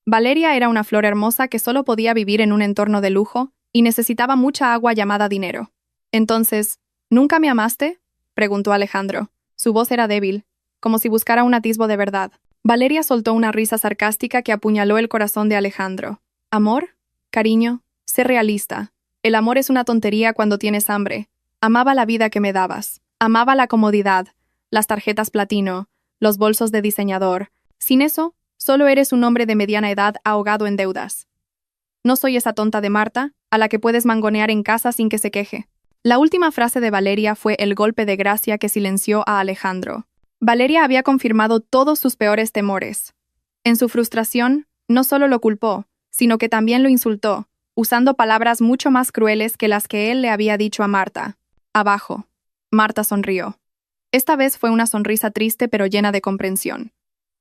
Valeria era una flor hermosa que solo podía vivir en un entorno de lujo y necesitaba mucha agua llamada dinero. Entonces, ¿nunca me amaste?, preguntó Alejandro. Su voz era débil, como si buscara un atisbo de verdad. Valeria soltó una risa sarcástica que apuñaló el corazón de Alejandro. ¿Amor? Cariño, sé realista. El amor es una tontería cuando tienes hambre. Amaba la vida que me dabas. Amaba la comodidad, las tarjetas platino, los bolsos de diseñador. Sin eso, solo eres un hombre de mediana edad ahogado en deudas. No soy esa tonta de Marta, a la que puedes mangonear en casa sin que se queje. La última frase de Valeria fue el golpe de gracia que silenció a Alejandro. Valeria había confirmado todos sus peores temores. En su frustración, no solo lo culpó, sino que también lo insultó, usando palabras mucho más crueles que las que él le había dicho a Marta. Abajo. Marta sonrió. Esta vez fue una sonrisa triste pero llena de comprensión.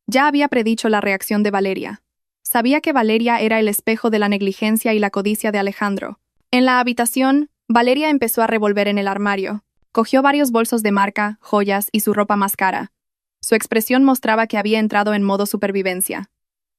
Ya había predicho la reacción de Valeria. Sabía que Valeria era el espejo de la negligencia y la codicia de Alejandro. En la habitación, Valeria empezó a revolver en el armario. Cogió varios bolsos de marca, joyas y su ropa más cara. Su expresión mostraba que había entrado en modo supervivencia.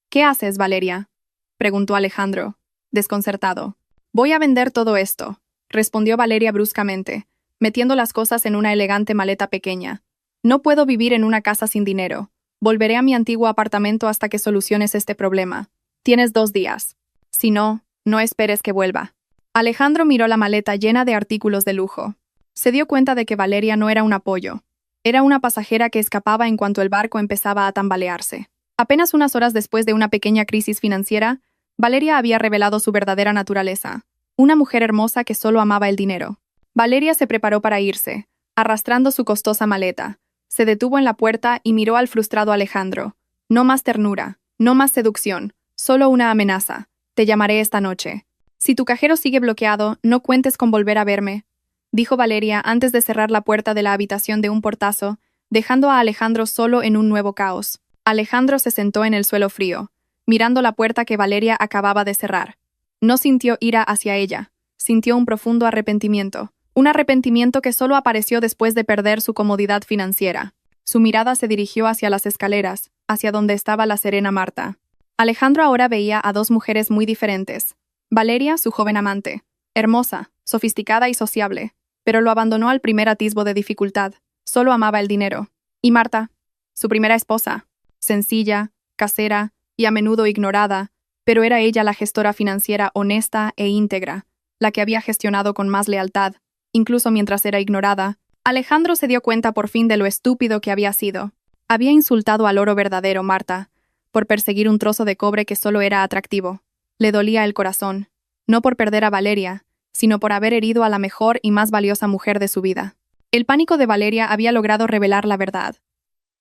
¿Qué haces, Valeria?, preguntó Alejandro, desconcertado. Voy a vender todo esto, respondió Valeria bruscamente, metiendo las cosas en una elegante maleta pequeña. No puedo vivir en una casa sin dinero. Volveré a mi antiguo apartamento hasta que soluciones este problema. Tienes 2 días. Si no, no esperes que vuelva. Alejandro miró la maleta llena de artículos de lujo. Se dio cuenta de que Valeria no era un apoyo. Era una pasajera que escapaba en cuanto el barco empezaba a tambalearse. Apenas unas horas después de una pequeña crisis financiera, Valeria había revelado su verdadera naturaleza. Una mujer hermosa que solo amaba el dinero. Valeria se preparó para irse, arrastrando su costosa maleta. Se detuvo en la puerta y miró al frustrado Alejandro. No más ternura, no más seducción, solo una amenaza. Te llamaré esta noche. Si tu cajero sigue bloqueado, no cuentes con volver a verme, dijo Valeria antes de cerrar la puerta de la habitación de un portazo, dejando a Alejandro solo en un nuevo caos. Alejandro se sentó en el suelo frío, mirando la puerta que Valeria acababa de cerrar. No sintió ira hacia ella, sintió un profundo arrepentimiento. Un arrepentimiento que solo apareció después de perder su comodidad financiera. Su mirada se dirigió hacia las escaleras, hacia donde estaba la serena Marta. Alejandro ahora veía a 2 mujeres muy diferentes. Valeria, su joven amante, hermosa, sofisticada y sociable, pero lo abandonó al primer atisbo de dificultad. Solo amaba el dinero. Y Marta, su primera esposa, sencilla, casera y a menudo ignorada, pero era ella la gestora financiera honesta e íntegra, la que había gestionado con más lealtad, incluso mientras era ignorada. Alejandro se dio cuenta por fin de lo estúpido que había sido. Había insultado al oro verdadero, Marta, por perseguir un trozo de cobre que solo era atractivo. Le dolía el corazón, no por perder a Valeria, sino por haber herido a la mejor y más valiosa mujer de su vida. El pánico de Valeria había logrado revelar la verdad.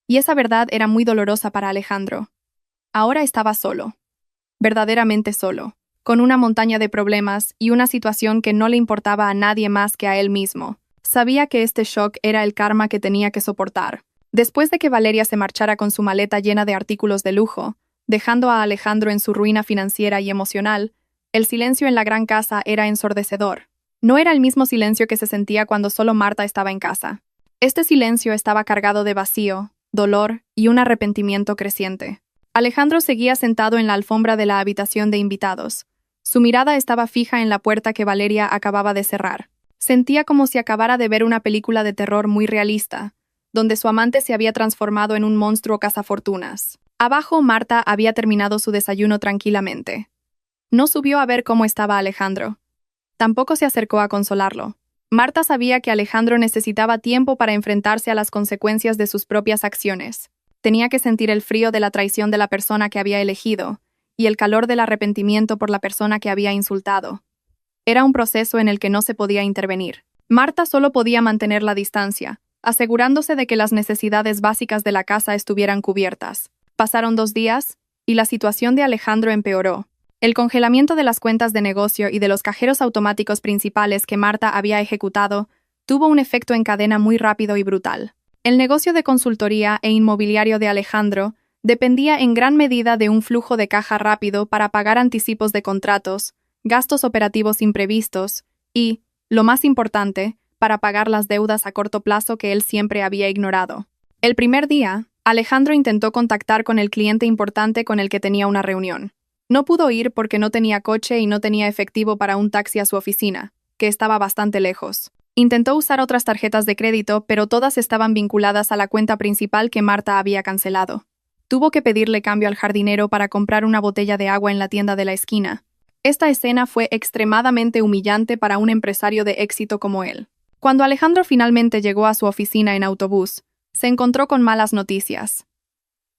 Y esa verdad era muy dolorosa para Alejandro. Ahora estaba solo. Verdaderamente solo, con una montaña de problemas y una situación que no le importaba a nadie más que a él mismo. Sabía que este shock era el karma que tenía que soportar. Después de que Valeria se marchara con su maleta llena de artículos de lujo, dejando a Alejandro en su ruina financiera y emocional, el silencio en la gran casa era ensordecedor. No era el mismo silencio que se sentía cuando solo Marta estaba en casa. Este silencio estaba cargado de vacío, dolor y un arrepentimiento creciente. Alejandro seguía sentado en la alfombra de la habitación de invitados. Su mirada estaba fija en la puerta que Valeria acababa de cerrar. Sentía como si acabara de ver una película de terror muy realista, donde su amante se había transformado en un monstruo cazafortunas. Abajo, Marta había terminado su desayuno tranquilamente. No subió a ver cómo estaba Alejandro. Tampoco se acercó a consolarlo. Marta sabía que Alejandro necesitaba tiempo para enfrentarse a las consecuencias de sus propias acciones. Tenía que sentir el frío de la traición de la persona que había elegido y el calor del arrepentimiento por la persona que había insultado. Era un proceso en el que no se podía intervenir. Marta solo podía mantener la distancia, asegurándose de que las necesidades básicas de la casa estuvieran cubiertas. Pasaron 2 días, y la situación de Alejandro empeoró. El congelamiento de las cuentas de negocio y de los cajeros automáticos principales que Marta había ejecutado tuvo un efecto en cadena muy rápido y brutal. El negocio de consultoría e inmobiliario de Alejandro dependía en gran medida de un flujo de caja rápido para pagar anticipos de contratos, gastos operativos imprevistos y, lo más importante, para pagar las deudas a corto plazo que él siempre había ignorado. El primer día, Alejandro intentó contactar con el cliente importante con el que tenía una reunión. No pudo ir porque no tenía coche y no tenía efectivo para un taxi a su oficina, que estaba bastante lejos. Intentó usar otras tarjetas de crédito, pero todas estaban vinculadas a la cuenta principal que Marta había cancelado. Tuvo que pedirle cambio al jardinero para comprar una botella de agua en la tienda de la esquina. Esta escena fue extremadamente humillante para un empresario de éxito como él. Cuando Alejandro finalmente llegó a su oficina en autobús, se encontró con malas noticias.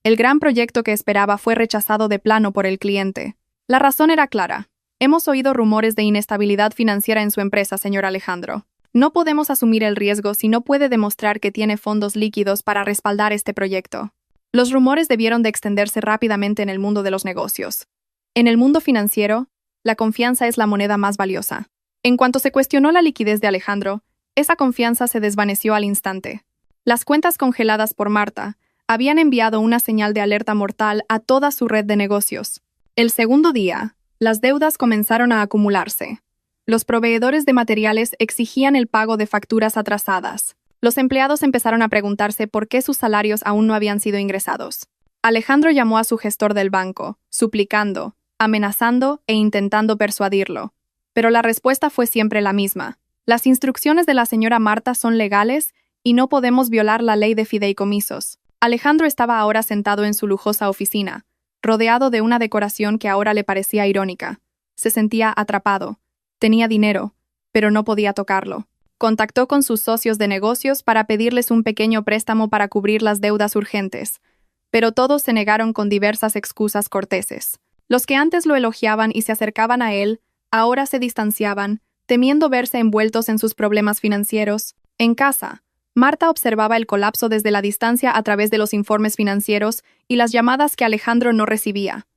El gran proyecto que esperaba fue rechazado de plano por el cliente. La razón era clara. Hemos oído rumores de inestabilidad financiera en su empresa, señor Alejandro. No podemos asumir el riesgo si no puede demostrar que tiene fondos líquidos para respaldar este proyecto. Los rumores debieron de extenderse rápidamente en el mundo de los negocios. En el mundo financiero, la confianza es la moneda más valiosa. En cuanto se cuestionó la liquidez de Alejandro, esa confianza se desvaneció al instante. Las cuentas congeladas por Marta habían enviado una señal de alerta mortal a toda su red de negocios. El segundo día, las deudas comenzaron a acumularse. Los proveedores de materiales exigían el pago de facturas atrasadas. Los empleados empezaron a preguntarse por qué sus salarios aún no habían sido ingresados. Alejandro llamó a su gestor del banco, suplicando, amenazando e intentando persuadirlo. Pero la respuesta fue siempre la misma. Las instrucciones de la señora Marta son legales y no podemos violar la ley de fideicomisos. Alejandro estaba ahora sentado en su lujosa oficina, rodeado de una decoración que ahora le parecía irónica. Se sentía atrapado. Tenía dinero, pero no podía tocarlo. Contactó con sus socios de negocios para pedirles un pequeño préstamo para cubrir las deudas urgentes, pero todos se negaron con diversas excusas corteses. Los que antes lo elogiaban y se acercaban a él, ahora se distanciaban, temiendo verse envueltos en sus problemas financieros. En casa, Marta observaba el colapso desde la distancia a través de los informes financieros y las llamadas que Alejandro no recibía.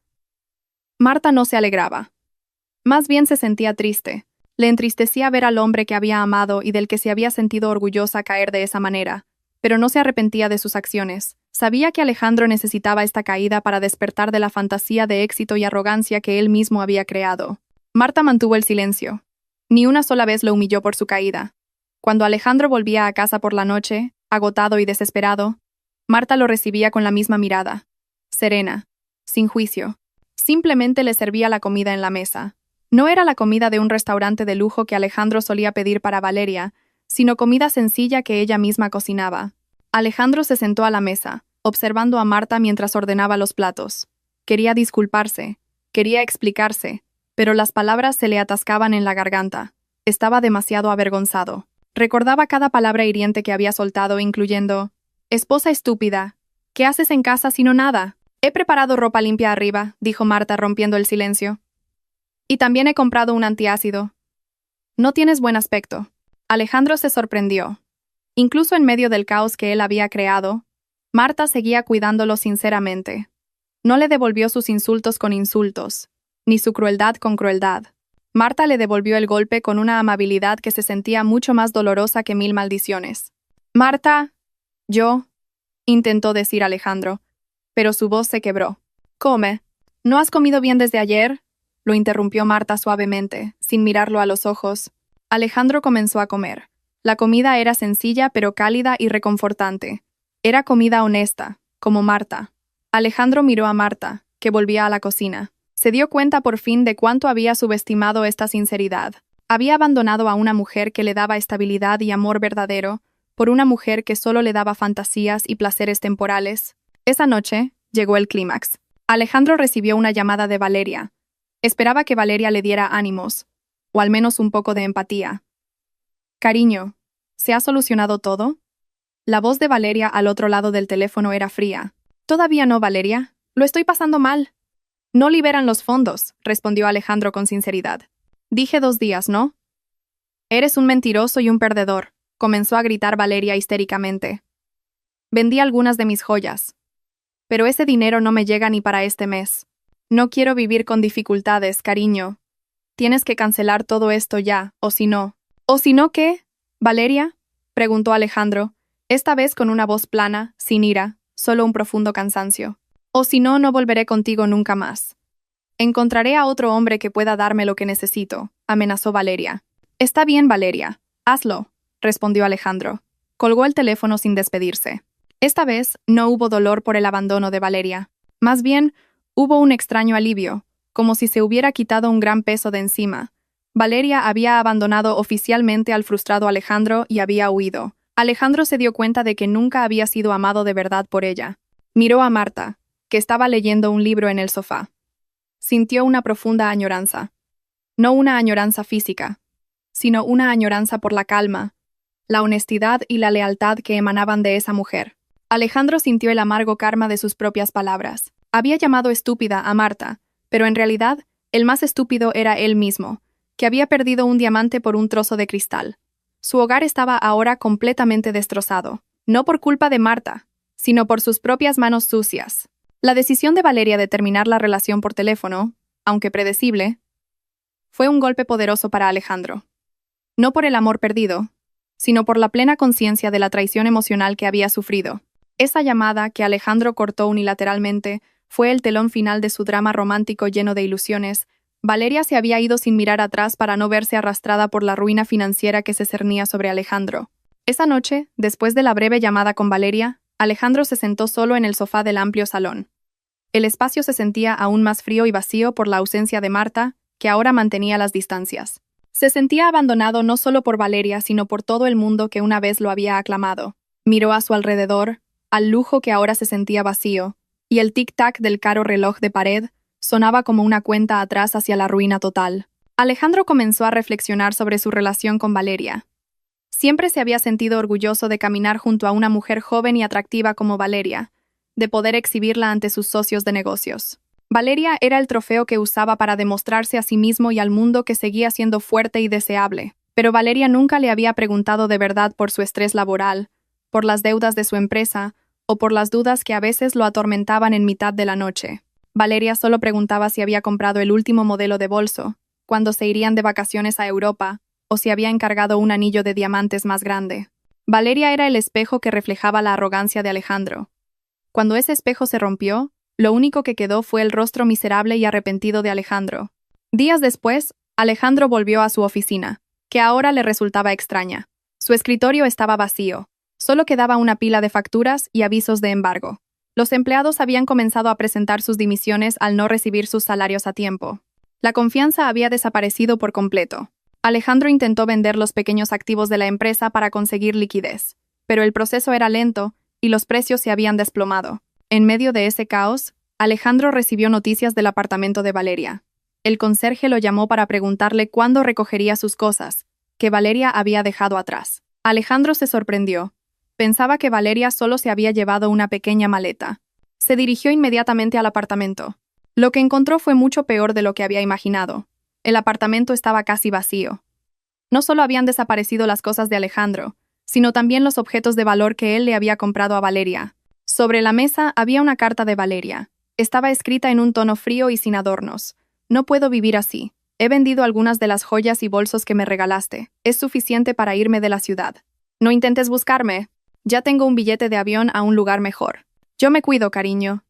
Marta no se alegraba. Más bien se sentía triste. Le entristecía ver al hombre que había amado y del que se había sentido orgullosa caer de esa manera, pero no se arrepentía de sus acciones. Sabía que Alejandro necesitaba esta caída para despertar de la fantasía de éxito y arrogancia que él mismo había creado. Marta mantuvo el silencio. Ni una sola vez lo humilló por su caída. Cuando Alejandro volvía a casa por la noche, agotado y desesperado, Marta lo recibía con la misma mirada, serena, sin juicio. Simplemente le servía la comida en la mesa. No era la comida de un restaurante de lujo que Alejandro solía pedir para Valeria, sino comida sencilla que ella misma cocinaba. Alejandro se sentó a la mesa, observando a Marta mientras ordenaba los platos. Quería disculparse, quería explicarse, pero las palabras se le atascaban en la garganta. Estaba demasiado avergonzado. Recordaba cada palabra hiriente que había soltado, incluyendo: «Esposa estúpida, ¿qué haces en casa sino nada?» «He preparado ropa limpia arriba», dijo Marta rompiendo el silencio. «Y también he comprado un antiácido». «No tienes buen aspecto». Alejandro se sorprendió. Incluso en medio del caos que él había creado, Marta seguía cuidándolo sinceramente. No le devolvió sus insultos con insultos, ni su crueldad con crueldad. Marta le devolvió el golpe con una amabilidad que se sentía mucho más dolorosa que 1000 maldiciones. «Marta, yo», intentó decir Alejandro, pero su voz se quebró. «Come. ¿No has comido bien desde ayer?», lo interrumpió Marta suavemente, sin mirarlo a los ojos. Alejandro comenzó a comer. La comida era sencilla pero cálida y reconfortante. Era comida honesta, como Marta. Alejandro miró a Marta, que volvía a la cocina. Se dio cuenta por fin de cuánto había subestimado esta sinceridad. Había abandonado a una mujer que le daba estabilidad y amor verdadero, por una mujer que solo le daba fantasías y placeres temporales. Esa noche llegó el clímax. Alejandro recibió una llamada de Valeria. Esperaba que Valeria le diera ánimos, o al menos un poco de empatía. «Cariño, ¿se ha solucionado todo?» La voz de Valeria al otro lado del teléfono era fría. «Todavía no, Valeria. Lo estoy pasando mal». «No liberan los fondos», respondió Alejandro con sinceridad. «Dije 2 días, ¿no?» «Eres un mentiroso y un perdedor», comenzó a gritar Valeria histéricamente. «Vendí algunas de mis joyas. Pero ese dinero no me llega ni para este mes. No quiero vivir con dificultades, cariño. Tienes que cancelar todo esto ya, o si no». «¿O si no qué, Valeria?», preguntó Alejandro, esta vez con una voz plana, sin ira, solo un profundo cansancio. «O si no, no volveré contigo nunca más. Encontraré a otro hombre que pueda darme lo que necesito», amenazó Valeria. «Está bien, Valeria. Hazlo», respondió Alejandro. Colgó el teléfono sin despedirse. Esta vez no hubo dolor por el abandono de Valeria. Más bien, hubo un extraño alivio, como si se hubiera quitado un gran peso de encima. Valeria había abandonado oficialmente al frustrado Alejandro y había huido. Alejandro se dio cuenta de que nunca había sido amado de verdad por ella. Miró a Marta, que estaba leyendo un libro en el sofá. Sintió una profunda añoranza. No una añoranza física, sino una añoranza por la calma, la honestidad y la lealtad que emanaban de esa mujer. Alejandro sintió el amargo karma de sus propias palabras. Había llamado estúpida a Marta, pero en realidad, el más estúpido era él mismo, que había perdido un diamante por un trozo de cristal. Su hogar estaba ahora completamente destrozado, no por culpa de Marta, sino por sus propias manos sucias. La decisión de Valeria de terminar la relación por teléfono, aunque predecible, fue un golpe poderoso para Alejandro. No por el amor perdido, sino por la plena conciencia de la traición emocional que había sufrido. Esa llamada que Alejandro cortó unilateralmente fue el telón final de su drama romántico lleno de ilusiones. Valeria se había ido sin mirar atrás para no verse arrastrada por la ruina financiera que se cernía sobre Alejandro. Esa noche, después de la breve llamada con Valeria, Alejandro se sentó solo en el sofá del amplio salón. El espacio se sentía aún más frío y vacío por la ausencia de Marta, que ahora mantenía las distancias. Se sentía abandonado no solo por Valeria, sino por todo el mundo que una vez lo había aclamado. Miró a su alrededor, al lujo que ahora se sentía vacío, y el tic-tac del caro reloj de pared sonaba como una cuenta atrás hacia la ruina total. Alejandro comenzó a reflexionar sobre su relación con Valeria. Siempre se había sentido orgulloso de caminar junto a una mujer joven y atractiva como Valeria, de poder exhibirla ante sus socios de negocios. Valeria era el trofeo que usaba para demostrarse a sí mismo y al mundo que seguía siendo fuerte y deseable. Pero Valeria nunca le había preguntado de verdad por su estrés laboral, por las deudas de su empresa o por las dudas que a veces lo atormentaban en mitad de la noche. Valeria solo preguntaba si había comprado el último modelo de bolso, cuándo se irían de vacaciones a Europa, o si había encargado un anillo de diamantes más grande. Valeria era el espejo que reflejaba la arrogancia de Alejandro. Cuando ese espejo se rompió, lo único que quedó fue el rostro miserable y arrepentido de Alejandro. Días después, Alejandro volvió a su oficina, que ahora le resultaba extraña. Su escritorio estaba vacío. Solo quedaba una pila de facturas y avisos de embargo. Los empleados habían comenzado a presentar sus dimisiones al no recibir sus salarios a tiempo. La confianza había desaparecido por completo. Alejandro intentó vender los pequeños activos de la empresa para conseguir liquidez, pero el proceso era lento y los precios se habían desplomado. En medio de ese caos, Alejandro recibió noticias del apartamento de Valeria. El conserje lo llamó para preguntarle cuándo recogería sus cosas, que Valeria había dejado atrás. Alejandro se sorprendió. Pensaba que Valeria solo se había llevado una pequeña maleta. Se dirigió inmediatamente al apartamento. Lo que encontró fue mucho peor de lo que había imaginado. El apartamento estaba casi vacío. No solo habían desaparecido las cosas de Alejandro, sino también los objetos de valor que él le había comprado a Valeria. Sobre la mesa había una carta de Valeria. Estaba escrita en un tono frío y sin adornos. No puedo vivir así. He vendido algunas de las joyas y bolsos que me regalaste. Es suficiente para irme de la ciudad. No intentes buscarme. Ya tengo un billete de avión a un lugar mejor. Yo me cuido, cariño.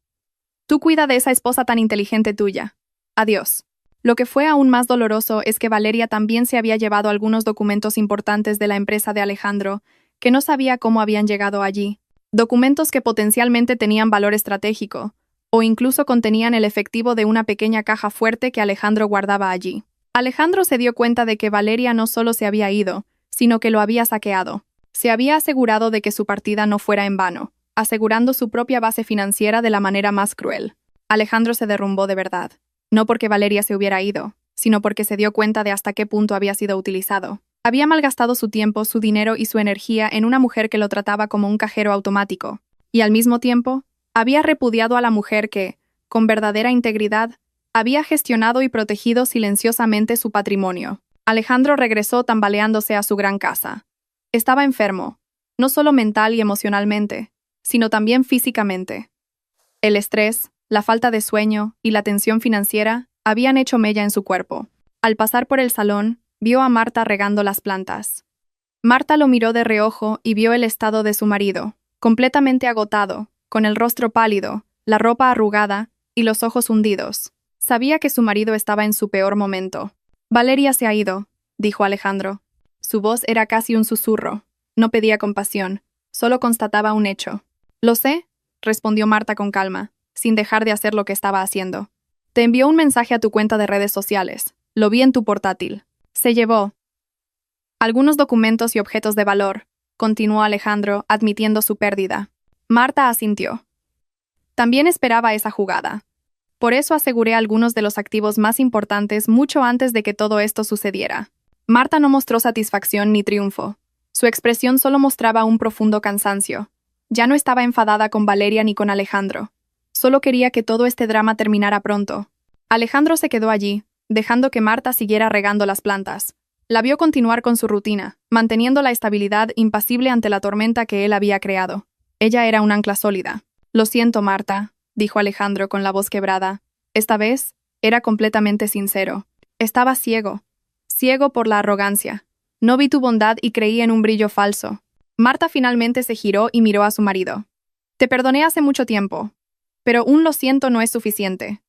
Tú cuida de esa esposa tan inteligente tuya. Adiós. Lo que fue aún más doloroso es que Valeria también se había llevado algunos documentos importantes de la empresa de Alejandro, que no sabía cómo habían llegado allí. Documentos que potencialmente tenían valor estratégico, o incluso contenían el efectivo de una pequeña caja fuerte que Alejandro guardaba allí. Alejandro se dio cuenta de que Valeria no solo se había ido, sino que lo había saqueado. Se había asegurado de que su partida no fuera en vano, asegurando su propia base financiera de la manera más cruel. Alejandro se derrumbó de verdad. No porque Valeria se hubiera ido, sino porque se dio cuenta de hasta qué punto había sido utilizado. Había malgastado su tiempo, su dinero y su energía en una mujer que lo trataba como un cajero automático, y al mismo tiempo, había repudiado a la mujer que, con verdadera integridad, había gestionado y protegido silenciosamente su patrimonio. Alejandro regresó tambaleándose a su gran casa. Estaba enfermo, no solo mental y emocionalmente, sino también físicamente. El estrés, la falta de sueño y la tensión financiera habían hecho mella en su cuerpo. Al pasar por el salón, vio a Marta regando las plantas. Marta lo miró de reojo y vio el estado de su marido, completamente agotado, con el rostro pálido, la ropa arrugada y los ojos hundidos. Sabía que su marido estaba en su peor momento. Valeria se ha ido, dijo Alejandro. Su voz era casi un susurro. No pedía compasión, solo constataba un hecho. Lo sé, respondió Marta con calma, sin dejar de hacer lo que estaba haciendo. Te envió un mensaje a tu cuenta de redes sociales. Lo vi en tu portátil. Se llevó algunos documentos y objetos de valor, continuó Alejandro, admitiendo su pérdida. Marta asintió. También esperaba esa jugada. Por eso aseguré algunos de los activos más importantes mucho antes de que todo esto sucediera. Marta no mostró satisfacción ni triunfo. Su expresión solo mostraba un profundo cansancio. Ya no estaba enfadada con Valeria ni con Alejandro. Solo quería que todo este drama terminara pronto. Alejandro se quedó allí, dejando que Marta siguiera regando las plantas. La vio continuar con su rutina, manteniendo la estabilidad impasible ante la tormenta que él había creado. Ella era un ancla sólida. Lo siento, Marta, dijo Alejandro con la voz quebrada. Esta vez, era completamente sincero. Estaba ciego. Ciego por la arrogancia. No vi tu bondad y creí en un brillo falso. Marta finalmente se giró y miró a su marido. Te perdoné hace mucho tiempo. Pero un lo siento no es suficiente.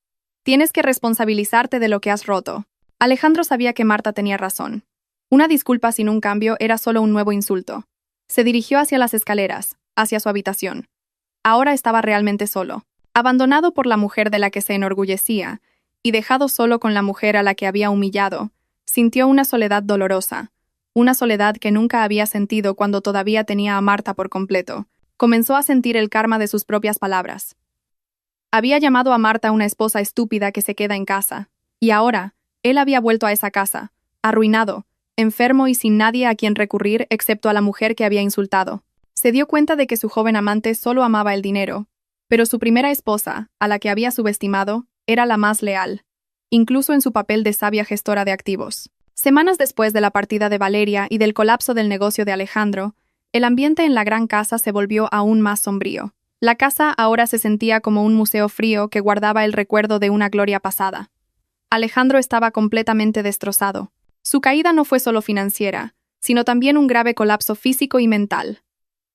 Tienes que responsabilizarte de lo que has roto. Alejandro sabía que Marta tenía razón. Una disculpa sin un cambio era solo un nuevo insulto. Se dirigió hacia las escaleras, hacia su habitación. Ahora estaba realmente solo, abandonado por la mujer de la que se enorgullecía, y dejado solo con la mujer a la que había humillado, sintió una soledad dolorosa, una soledad que nunca había sentido cuando todavía tenía a Marta por completo. Comenzó a sentir el karma de sus propias palabras. Había llamado a Marta una esposa estúpida que se queda en casa, y ahora, él había vuelto a esa casa, arruinado, enfermo y sin nadie a quien recurrir excepto a la mujer que había insultado. Se dio cuenta de que su joven amante solo amaba el dinero, pero su primera esposa, a la que había subestimado, era la más leal, incluso en su papel de sabia gestora de activos. Semanas después de la partida de Valeria y del colapso del negocio de Alejandro, el ambiente en la gran casa se volvió aún más sombrío. La casa ahora se sentía como un museo frío que guardaba el recuerdo de una gloria pasada. Alejandro estaba completamente destrozado. Su caída no fue solo financiera, sino también un grave colapso físico y mental.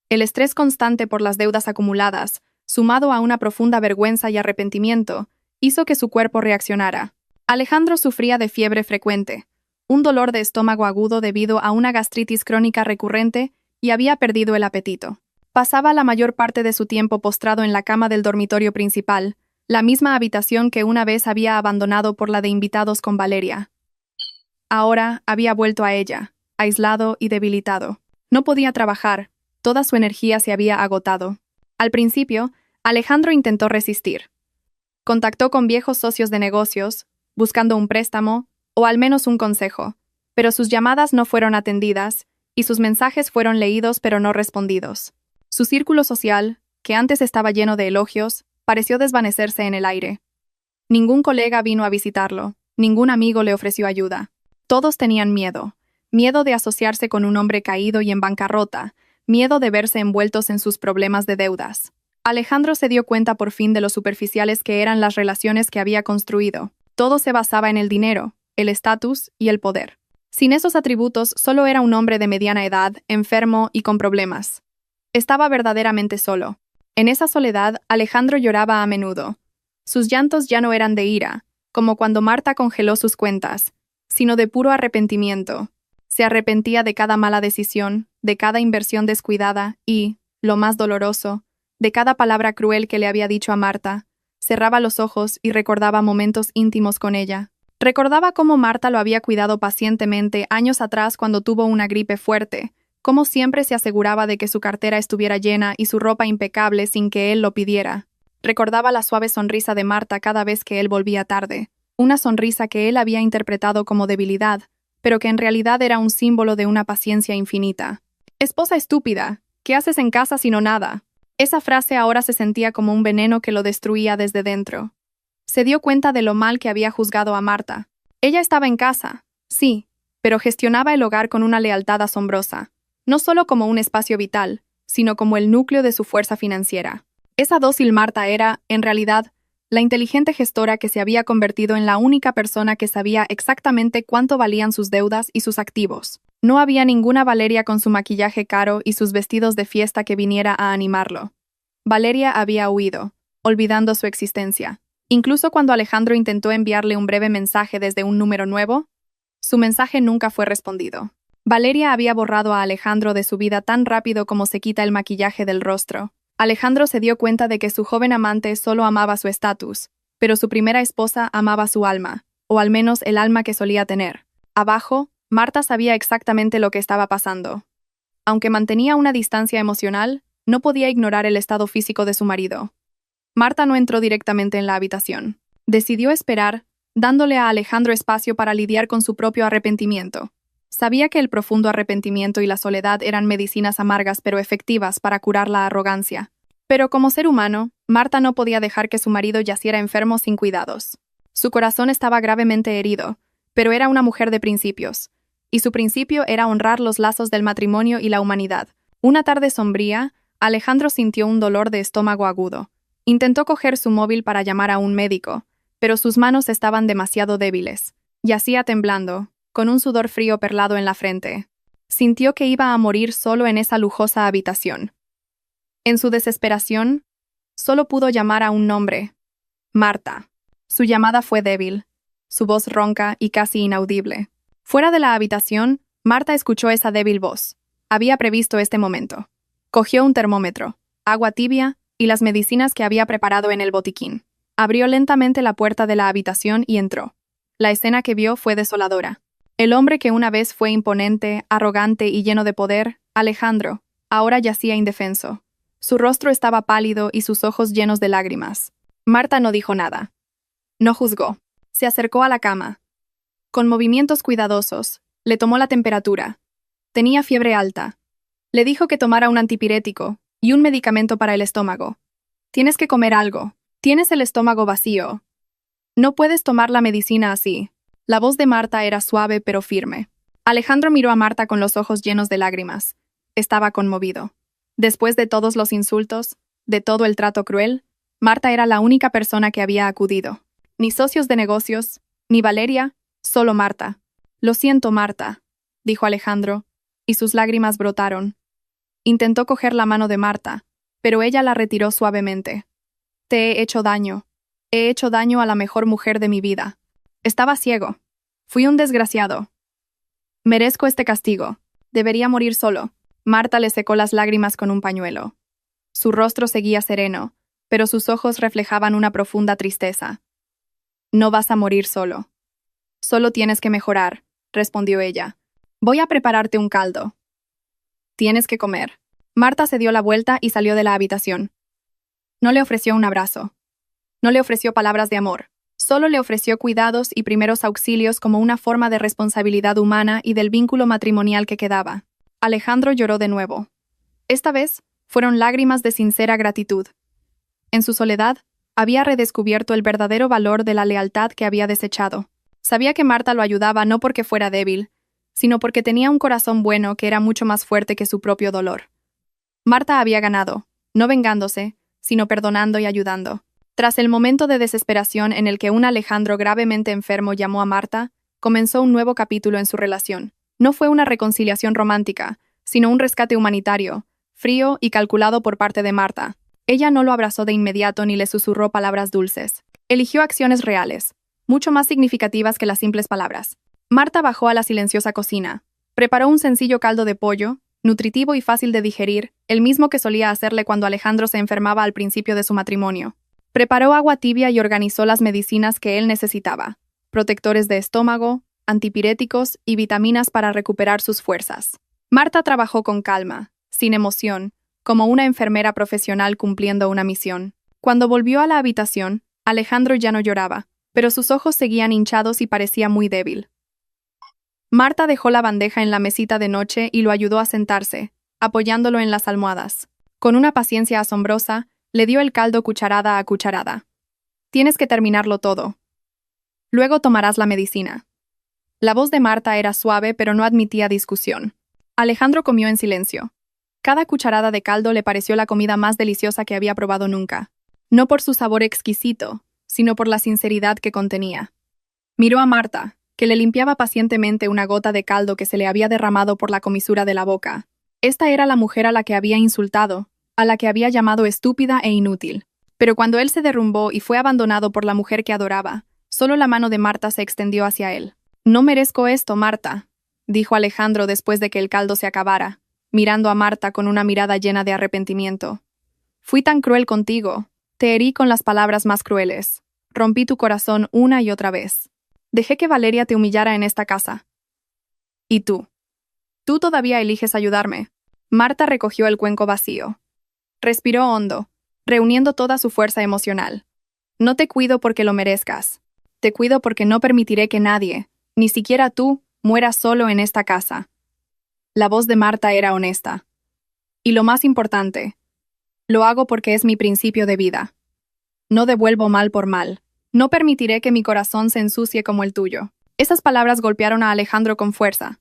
El estrés constante por las deudas acumuladas, sumado a una profunda vergüenza y arrepentimiento, hizo que su cuerpo reaccionara. Alejandro sufría de fiebre frecuente, un dolor de estómago agudo debido a una gastritis crónica recurrente y había perdido el apetito. Pasaba la mayor parte de su tiempo postrado en la cama del dormitorio principal, la misma habitación que una vez había abandonado por la de invitados con Valeria. Ahora había vuelto a ella, aislado y debilitado. No podía trabajar, toda su energía se había agotado. Al principio, Alejandro intentó resistir. Contactó con viejos socios de negocios, buscando un préstamo o al menos un consejo, pero sus llamadas no fueron atendidas y sus mensajes fueron leídos pero no respondidos. Su círculo social, que antes estaba lleno de elogios, pareció desvanecerse en el aire. Ningún colega vino a visitarlo, ningún amigo le ofreció ayuda. Todos tenían miedo, miedo de asociarse con un hombre caído y en bancarrota, miedo de verse envueltos en sus problemas de deudas. Alejandro se dio cuenta por fin de lo superficiales que eran las relaciones que había construido. Todo se basaba en el dinero, el estatus y el poder. Sin esos atributos, solo era un hombre de mediana edad, enfermo y con problemas. Estaba verdaderamente solo. En esa soledad, Alejandro lloraba a menudo. Sus llantos ya no eran de ira, como cuando Marta congeló sus cuentas, sino de puro arrepentimiento. Se arrepentía de cada mala decisión, de cada inversión descuidada y, lo más doloroso, de cada palabra cruel que le había dicho a Marta. Cerraba los ojos y recordaba momentos íntimos con ella. Recordaba cómo Marta lo había cuidado pacientemente años atrás cuando tuvo una gripe fuerte, cómo siempre se aseguraba de que su cartera estuviera llena y su ropa impecable sin que él lo pidiera. Recordaba la suave sonrisa de Marta cada vez que él volvía tarde, una sonrisa que él había interpretado como debilidad, pero que en realidad era un símbolo de una paciencia infinita. «Esposa estúpida, ¿qué haces en casa sino nada?» Esa frase ahora se sentía como un veneno que lo destruía desde dentro. Se dio cuenta de lo mal que había juzgado a Marta. Ella estaba en casa, sí, pero gestionaba el hogar con una lealtad asombrosa, no solo como un espacio vital, sino como el núcleo de su fuerza financiera. Esa dócil Marta era, en realidad, la inteligente gestora que se había convertido en la única persona que sabía exactamente cuánto valían sus deudas y sus activos. No había ninguna Valeria con su maquillaje caro y sus vestidos de fiesta que viniera a animarlo. Valeria había huido, olvidando su existencia. Incluso cuando Alejandro intentó enviarle un breve mensaje desde un número nuevo, su mensaje nunca fue respondido. Valeria había borrado a Alejandro de su vida tan rápido como se quita el maquillaje del rostro. Alejandro se dio cuenta de que su joven amante solo amaba su estatus, pero su primera esposa amaba su alma, o al menos el alma que solía tener. Abajo, Marta sabía exactamente lo que estaba pasando. Aunque mantenía una distancia emocional, no podía ignorar el estado físico de su marido. Marta no entró directamente en la habitación. Decidió esperar, dándole a Alejandro espacio para lidiar con su propio arrepentimiento. Sabía que el profundo arrepentimiento y la soledad eran medicinas amargas pero efectivas para curar la arrogancia. Pero como ser humano, Marta no podía dejar que su marido yaciera enfermo sin cuidados. Su corazón estaba gravemente herido, pero era una mujer de principios, y su principio era honrar los lazos del matrimonio y la humanidad. Una tarde sombría, Alejandro sintió un dolor de estómago agudo. Intentó coger su móvil para llamar a un médico, pero sus manos estaban demasiado débiles. Yacía temblando, con un sudor frío perlado en la frente. Sintió que iba a morir solo en esa lujosa habitación. En su desesperación, solo pudo llamar a un nombre: Marta. Su llamada fue débil, su voz ronca y casi inaudible. Fuera de la habitación, Marta escuchó esa débil voz. Había previsto este momento. Cogió un termómetro, agua tibia y las medicinas que había preparado en el botiquín. Abrió lentamente la puerta de la habitación y entró. La escena que vio fue desoladora. El hombre que una vez fue imponente, arrogante y lleno de poder, Alejandro, ahora yacía indefenso. Su rostro estaba pálido y sus ojos llenos de lágrimas. Marta no dijo nada. No juzgó. Se acercó a la cama. Con movimientos cuidadosos, le tomó la temperatura. Tenía fiebre alta. Le dijo que tomara un antipirético y un medicamento para el estómago. Tienes que comer algo. Tienes el estómago vacío. No puedes tomar la medicina así. La voz de Marta era suave pero firme. Alejandro miró a Marta con los ojos llenos de lágrimas. Estaba conmovido. Después de todos los insultos, de todo el trato cruel, Marta era la única persona que había acudido. Ni socios de negocios, ni Valeria, solo Marta. Lo siento, Marta, dijo Alejandro, y sus lágrimas brotaron. Intentó coger la mano de Marta, pero ella la retiró suavemente. Te he hecho daño. He hecho daño a la mejor mujer de mi vida. Estaba ciego. Fui un desgraciado. Merezco este castigo. Debería morir solo. Marta le secó las lágrimas con un pañuelo. Su rostro seguía sereno, pero sus ojos reflejaban una profunda tristeza. No vas a morir solo. Solo tienes que mejorar. respondió ella. Voy a prepararte un caldo. Tienes que comer. Marta se dio la vuelta y salió de la habitación. No le ofreció un abrazo. No le ofreció palabras de amor. Solo le ofreció cuidados y primeros auxilios como una forma de responsabilidad humana y del vínculo matrimonial que quedaba. Alejandro lloró de nuevo. Esta vez, fueron lágrimas de sincera gratitud. En su soledad, había redescubierto el verdadero valor de la lealtad que había desechado. Sabía que Marta lo ayudaba no porque fuera débil, sino porque tenía un corazón bueno que era mucho más fuerte que su propio dolor. Marta había ganado, no vengándose, sino perdonando y ayudando. Tras el momento de desesperación en el que un Alejandro gravemente enfermo llamó a Marta, comenzó un nuevo capítulo en su relación. No fue una reconciliación romántica, sino un rescate humanitario, frío y calculado por parte de Marta. Ella no lo abrazó de inmediato ni le susurró palabras dulces. Eligió acciones reales, mucho más significativas que las simples palabras. Marta bajó a la silenciosa cocina. Preparó un sencillo caldo de pollo, nutritivo y fácil de digerir, el mismo que solía hacerle cuando Alejandro se enfermaba al principio de su matrimonio. Preparó agua tibia y organizó las medicinas que él necesitaba: protectores de estómago, antipiréticos y vitaminas para recuperar sus fuerzas. Marta trabajó con calma, sin emoción, como una enfermera profesional cumpliendo una misión. Cuando volvió a la habitación, Alejandro ya no lloraba, pero sus ojos seguían hinchados y parecía muy débil. Marta dejó la bandeja en la mesita de noche y lo ayudó a sentarse, apoyándolo en las almohadas. Con una paciencia asombrosa, le dio el caldo cucharada a cucharada. Tienes que terminarlo todo. Luego tomarás la medicina. La voz de Marta era suave, pero no admitía discusión. Alejandro comió en silencio. Cada cucharada de caldo le pareció la comida más deliciosa que había probado nunca. No por su sabor exquisito, sino por la sinceridad que contenía. Miró a Marta, que le limpiaba pacientemente una gota de caldo que se le había derramado por la comisura de la boca. Esta era la mujer a la que había insultado, a la que había llamado estúpida e inútil. Pero cuando él se derrumbó y fue abandonado por la mujer que adoraba, solo la mano de Marta se extendió hacia él. No merezco esto, Marta, dijo Alejandro después de que el caldo se acabara, mirando a Marta con una mirada llena de arrepentimiento. Fui tan cruel contigo. Te herí con las palabras más crueles. Rompí tu corazón una y otra vez. Dejé que Valeria te humillara en esta casa. ¿Y tú? Tú todavía eliges ayudarme. Marta recogió el cuenco vacío. Respiró hondo, reuniendo toda su fuerza emocional. No te cuido porque lo merezcas. Te cuido porque no permitiré que nadie, ni siquiera tú, muera solo en esta casa. La voz de Marta era honesta. Y lo más importante, lo hago porque es mi principio de vida. No devuelvo mal por mal. No permitiré que mi corazón se ensucie como el tuyo. Esas palabras golpearon a Alejandro con fuerza.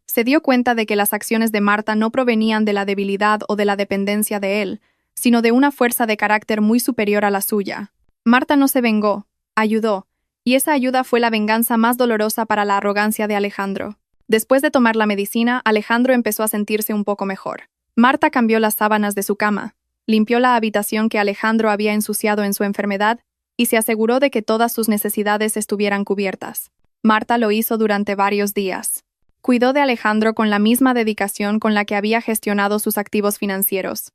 Se dio cuenta de que las acciones de Marta no provenían de la debilidad o de la dependencia de él, sino de una fuerza de carácter muy superior a la suya. Marta no se vengó, ayudó, y esa ayuda fue la venganza más dolorosa para la arrogancia de Alejandro. Después de tomar la medicina, Alejandro empezó a sentirse un poco mejor. Marta cambió las sábanas de su cama, limpió la habitación que Alejandro había ensuciado en su enfermedad y se aseguró de que todas sus necesidades estuvieran cubiertas. Marta lo hizo durante varios días. Cuidó de Alejandro con la misma dedicación con la que había gestionado sus activos financieros,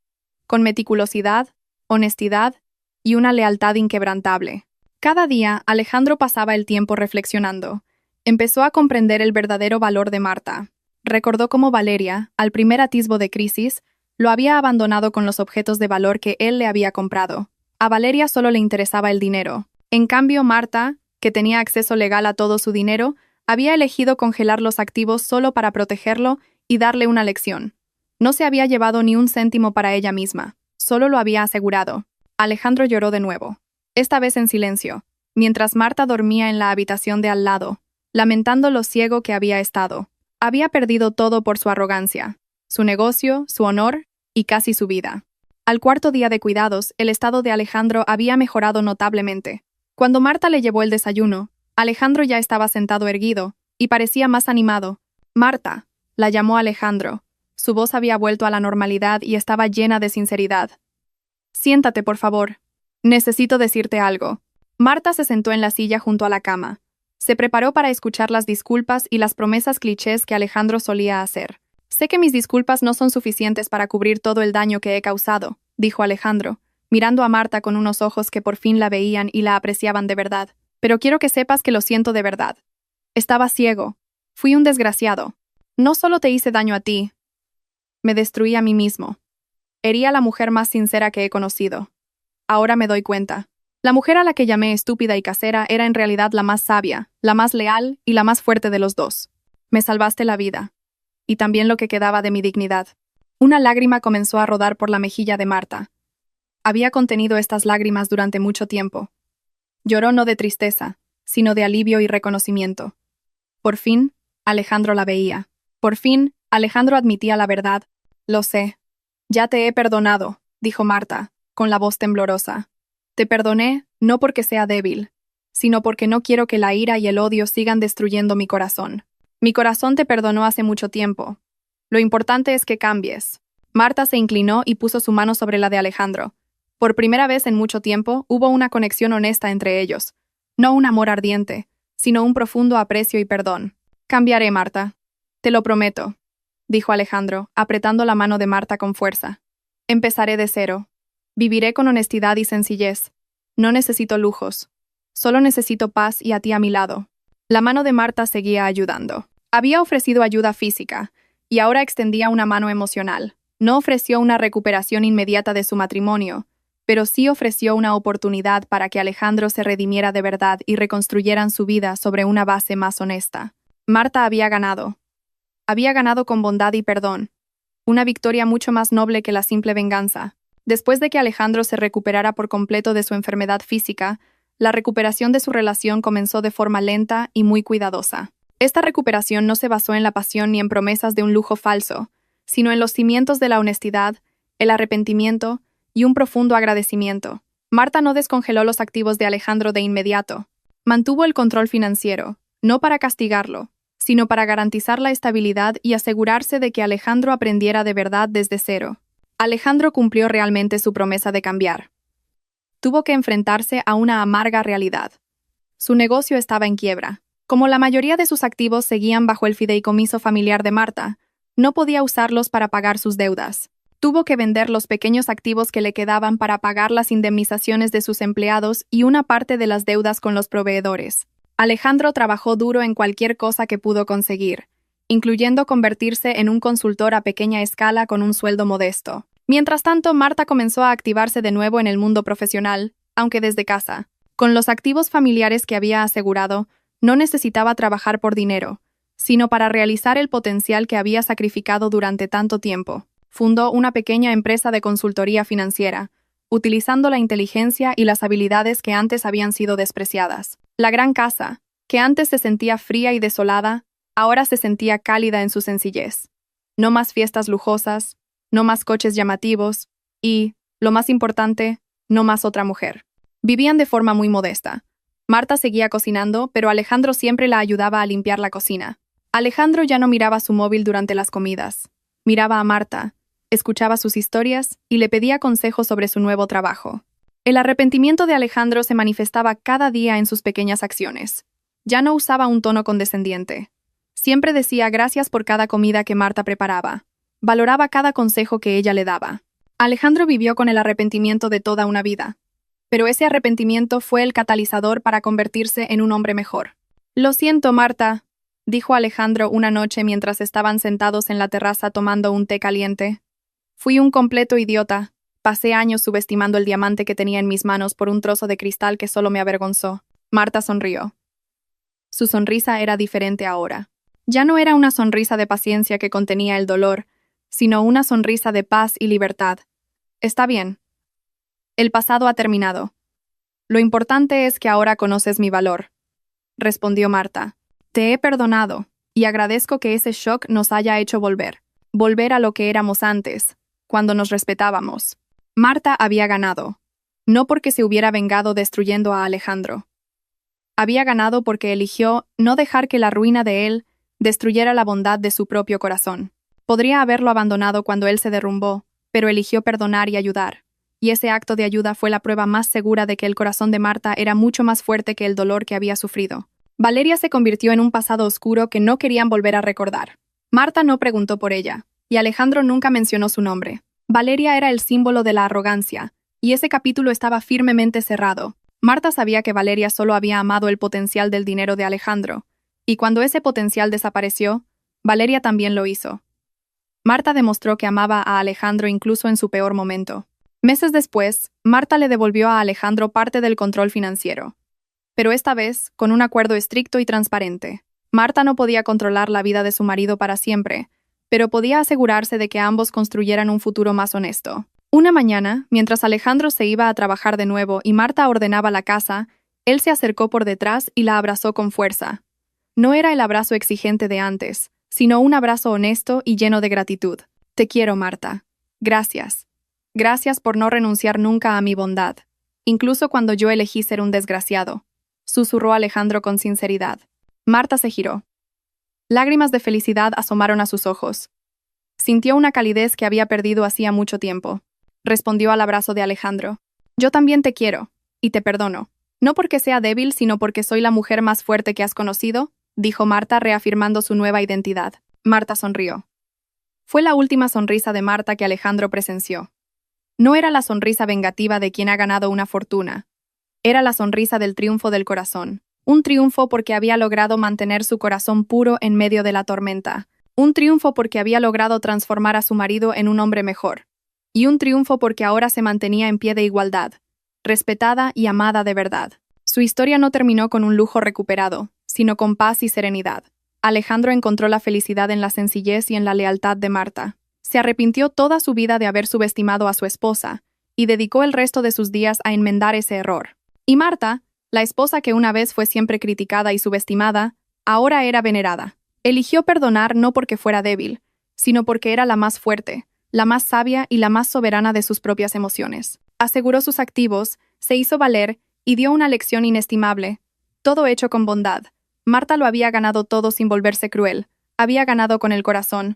con meticulosidad, honestidad y una lealtad inquebrantable. Cada día, Alejandro pasaba el tiempo reflexionando. Empezó a comprender el verdadero valor de Marta. Recordó cómo Valeria, al primer atisbo de crisis, lo había abandonado con los objetos de valor que él le había comprado. A Valeria solo le interesaba el dinero. En cambio, Marta, que tenía acceso legal a todo su dinero, había elegido congelar los activos solo para protegerlo y darle una lección. No se había llevado ni un céntimo para ella misma, solo lo había asegurado. Alejandro lloró de nuevo, esta vez en silencio, mientras Marta dormía en la habitación de al lado, lamentando lo ciego que había estado. Había perdido todo por su arrogancia, su negocio, su honor y casi su vida. Al cuarto día de cuidados, el estado de Alejandro había mejorado notablemente. Cuando Marta le llevó el desayuno, Alejandro ya estaba sentado erguido y parecía más animado. «Marta», la llamó Alejandro. Su voz había vuelto a la normalidad y estaba llena de sinceridad. «Siéntate, por favor. Necesito decirte algo». Marta se sentó en la silla junto a la cama. Se preparó para escuchar las disculpas y las promesas clichés que Alejandro solía hacer. «Sé que mis disculpas no son suficientes para cubrir todo el daño que he causado», dijo Alejandro, mirando a Marta con unos ojos que por fin la veían y la apreciaban de verdad. «Pero quiero que sepas que lo siento de verdad. Estaba ciego. Fui un desgraciado. No solo te hice daño a ti, me destruí a mí mismo. Herí a la mujer más sincera que he conocido. Ahora me doy cuenta. La mujer a la que llamé estúpida y casera era en realidad la más sabia, la más leal y la más fuerte de los dos. Me salvaste la vida. Y también lo que quedaba de mi dignidad. Una lágrima comenzó a rodar por la mejilla de Marta. Había contenido estas lágrimas durante mucho tiempo. Lloró no de tristeza, sino de alivio y reconocimiento. Por fin, Alejandro la veía. Por fin, Alejandro admitía la verdad. Lo sé. Ya te he perdonado, dijo Marta, con la voz temblorosa. Te perdoné, no porque sea débil, sino porque no quiero que la ira y el odio sigan destruyendo mi corazón. Mi corazón te perdonó hace mucho tiempo. Lo importante es que cambies. Marta se inclinó y puso su mano sobre la de Alejandro. Por primera vez en mucho tiempo hubo una conexión honesta entre ellos. No un amor ardiente, sino un profundo aprecio y perdón. Cambiaré, Marta. Te lo prometo, dijo Alejandro, apretando la mano de Marta con fuerza. Empezaré de cero. Viviré con honestidad y sencillez. No necesito lujos. Solo necesito paz y a ti a mi lado. La mano de Marta seguía ayudando. Había ofrecido ayuda física, y ahora extendía una mano emocional. No ofreció una recuperación inmediata de su matrimonio, pero sí ofreció una oportunidad para que Alejandro se redimiera de verdad y reconstruyeran su vida sobre una base más honesta. Marta había ganado. Había ganado con bondad y perdón. Una victoria mucho más noble que la simple venganza. Después de que Alejandro se recuperara por completo de su enfermedad física, la recuperación de su relación comenzó de forma lenta y muy cuidadosa. Esta recuperación no se basó en la pasión ni en promesas de un lujo falso, sino en los cimientos de la honestidad, el arrepentimiento y un profundo agradecimiento. Marta no descongeló los activos de Alejandro de inmediato. Mantuvo el control financiero, no para castigarlo, sino para garantizar la estabilidad y asegurarse de que Alejandro aprendiera de verdad desde cero. Alejandro cumplió realmente su promesa de cambiar. Tuvo que enfrentarse a una amarga realidad. Su negocio estaba en quiebra. Como la mayoría de sus activos seguían bajo el fideicomiso familiar de Marta, no podía usarlos para pagar sus deudas. Tuvo que vender los pequeños activos que le quedaban para pagar las indemnizaciones de sus empleados y una parte de las deudas con los proveedores. Alejandro trabajó duro en cualquier cosa que pudo conseguir, incluyendo convertirse en un consultor a pequeña escala con un sueldo modesto. Mientras tanto, Marta comenzó a activarse de nuevo en el mundo profesional, aunque desde casa. Con los activos familiares que había asegurado, no necesitaba trabajar por dinero, sino para realizar el potencial que había sacrificado durante tanto tiempo. Fundó una pequeña empresa de consultoría financiera, utilizando la inteligencia y las habilidades que antes habían sido despreciadas. La gran casa, que antes se sentía fría y desolada, ahora se sentía cálida en su sencillez. No más fiestas lujosas, no más coches llamativos y, lo más importante, no más otra mujer. Vivían de forma muy modesta. Marta seguía cocinando, pero Alejandro siempre la ayudaba a limpiar la cocina. Alejandro ya no miraba su móvil durante las comidas. Miraba a Marta, escuchaba sus historias y le pedía consejos sobre su nuevo trabajo. El arrepentimiento de Alejandro se manifestaba cada día en sus pequeñas acciones. Ya no usaba un tono condescendiente. Siempre decía gracias por cada comida que Marta preparaba. Valoraba cada consejo que ella le daba. Alejandro vivió con el arrepentimiento de toda una vida. Pero ese arrepentimiento fue el catalizador para convertirse en un hombre mejor. «Lo siento, Marta», dijo Alejandro una noche mientras estaban sentados en la terraza tomando un té caliente. «Fui un completo idiota. Pasé años subestimando el diamante que tenía en mis manos por un trozo de cristal que solo me avergonzó». Marta sonrió. Su sonrisa era diferente ahora. Ya no era una sonrisa de paciencia que contenía el dolor, sino una sonrisa de paz y libertad. «Está bien. El pasado ha terminado. Lo importante es que ahora conoces mi valor», respondió Marta. «Te he perdonado, y agradezco que ese shock nos haya hecho volver a lo que éramos antes, cuando nos respetábamos». Marta había ganado, no porque se hubiera vengado destruyendo a Alejandro. Había ganado porque eligió no dejar que la ruina de él destruyera la bondad de su propio corazón. Podría haberlo abandonado cuando él se derrumbó, pero eligió perdonar y ayudar. Y ese acto de ayuda fue la prueba más segura de que el corazón de Marta era mucho más fuerte que el dolor que había sufrido. Valeria se convirtió en un pasado oscuro que no querían volver a recordar. Marta no preguntó por ella, y Alejandro nunca mencionó su nombre. Valeria era el símbolo de la arrogancia, y ese capítulo estaba firmemente cerrado. Marta sabía que Valeria solo había amado el potencial del dinero de Alejandro, Y cuando ese potencial desapareció, Valeria también lo hizo. Marta demostró que amaba a Alejandro incluso en su peor momento. Meses después, Marta le devolvió a Alejandro parte del control financiero. Pero esta vez, con un acuerdo estricto y transparente. Marta no podía controlar la vida de su marido para siempre, pero podía asegurarse de que ambos construyeran un futuro más honesto. Una mañana, mientras Alejandro se iba a trabajar de nuevo y Marta ordenaba la casa, él se acercó por detrás y la abrazó con fuerza. No era el abrazo exigente de antes, sino un abrazo honesto y lleno de gratitud. Te quiero, Marta. Gracias. Gracias por no renunciar nunca a mi bondad, incluso cuando yo elegí ser un desgraciado, susurró Alejandro con sinceridad. Marta se giró. Lágrimas de felicidad asomaron a sus ojos. Sintió una calidez que había perdido hacía mucho tiempo. Respondió al abrazo de Alejandro. Yo también te quiero, y te perdono. No porque sea débil, sino porque soy la mujer más fuerte que has conocido, dijo Marta reafirmando su nueva identidad. Marta sonrió. Fue la última sonrisa de Marta que Alejandro presenció. No era la sonrisa vengativa de quien ha ganado una fortuna. Era la sonrisa del triunfo del corazón. Un triunfo porque había logrado mantener su corazón puro en medio de la tormenta. Un triunfo porque había logrado transformar a su marido en un hombre mejor. Y un triunfo porque ahora se mantenía en pie de igualdad, respetada y amada de verdad. Su historia no terminó con un lujo recuperado, sino con paz y serenidad. Alejandro encontró la felicidad en la sencillez y en la lealtad de Marta. Se arrepintió toda su vida de haber subestimado a su esposa, y dedicó el resto de sus días a enmendar ese error. Y Marta, la esposa que una vez fue siempre criticada y subestimada, ahora era venerada. Eligió perdonar no porque fuera débil, sino porque era la más fuerte, la más sabia y la más soberana de sus propias emociones. Aseguró sus activos, se hizo valer y dio una lección inestimable. Todo hecho con bondad. Marta lo había ganado todo sin volverse cruel. Había ganado con el corazón,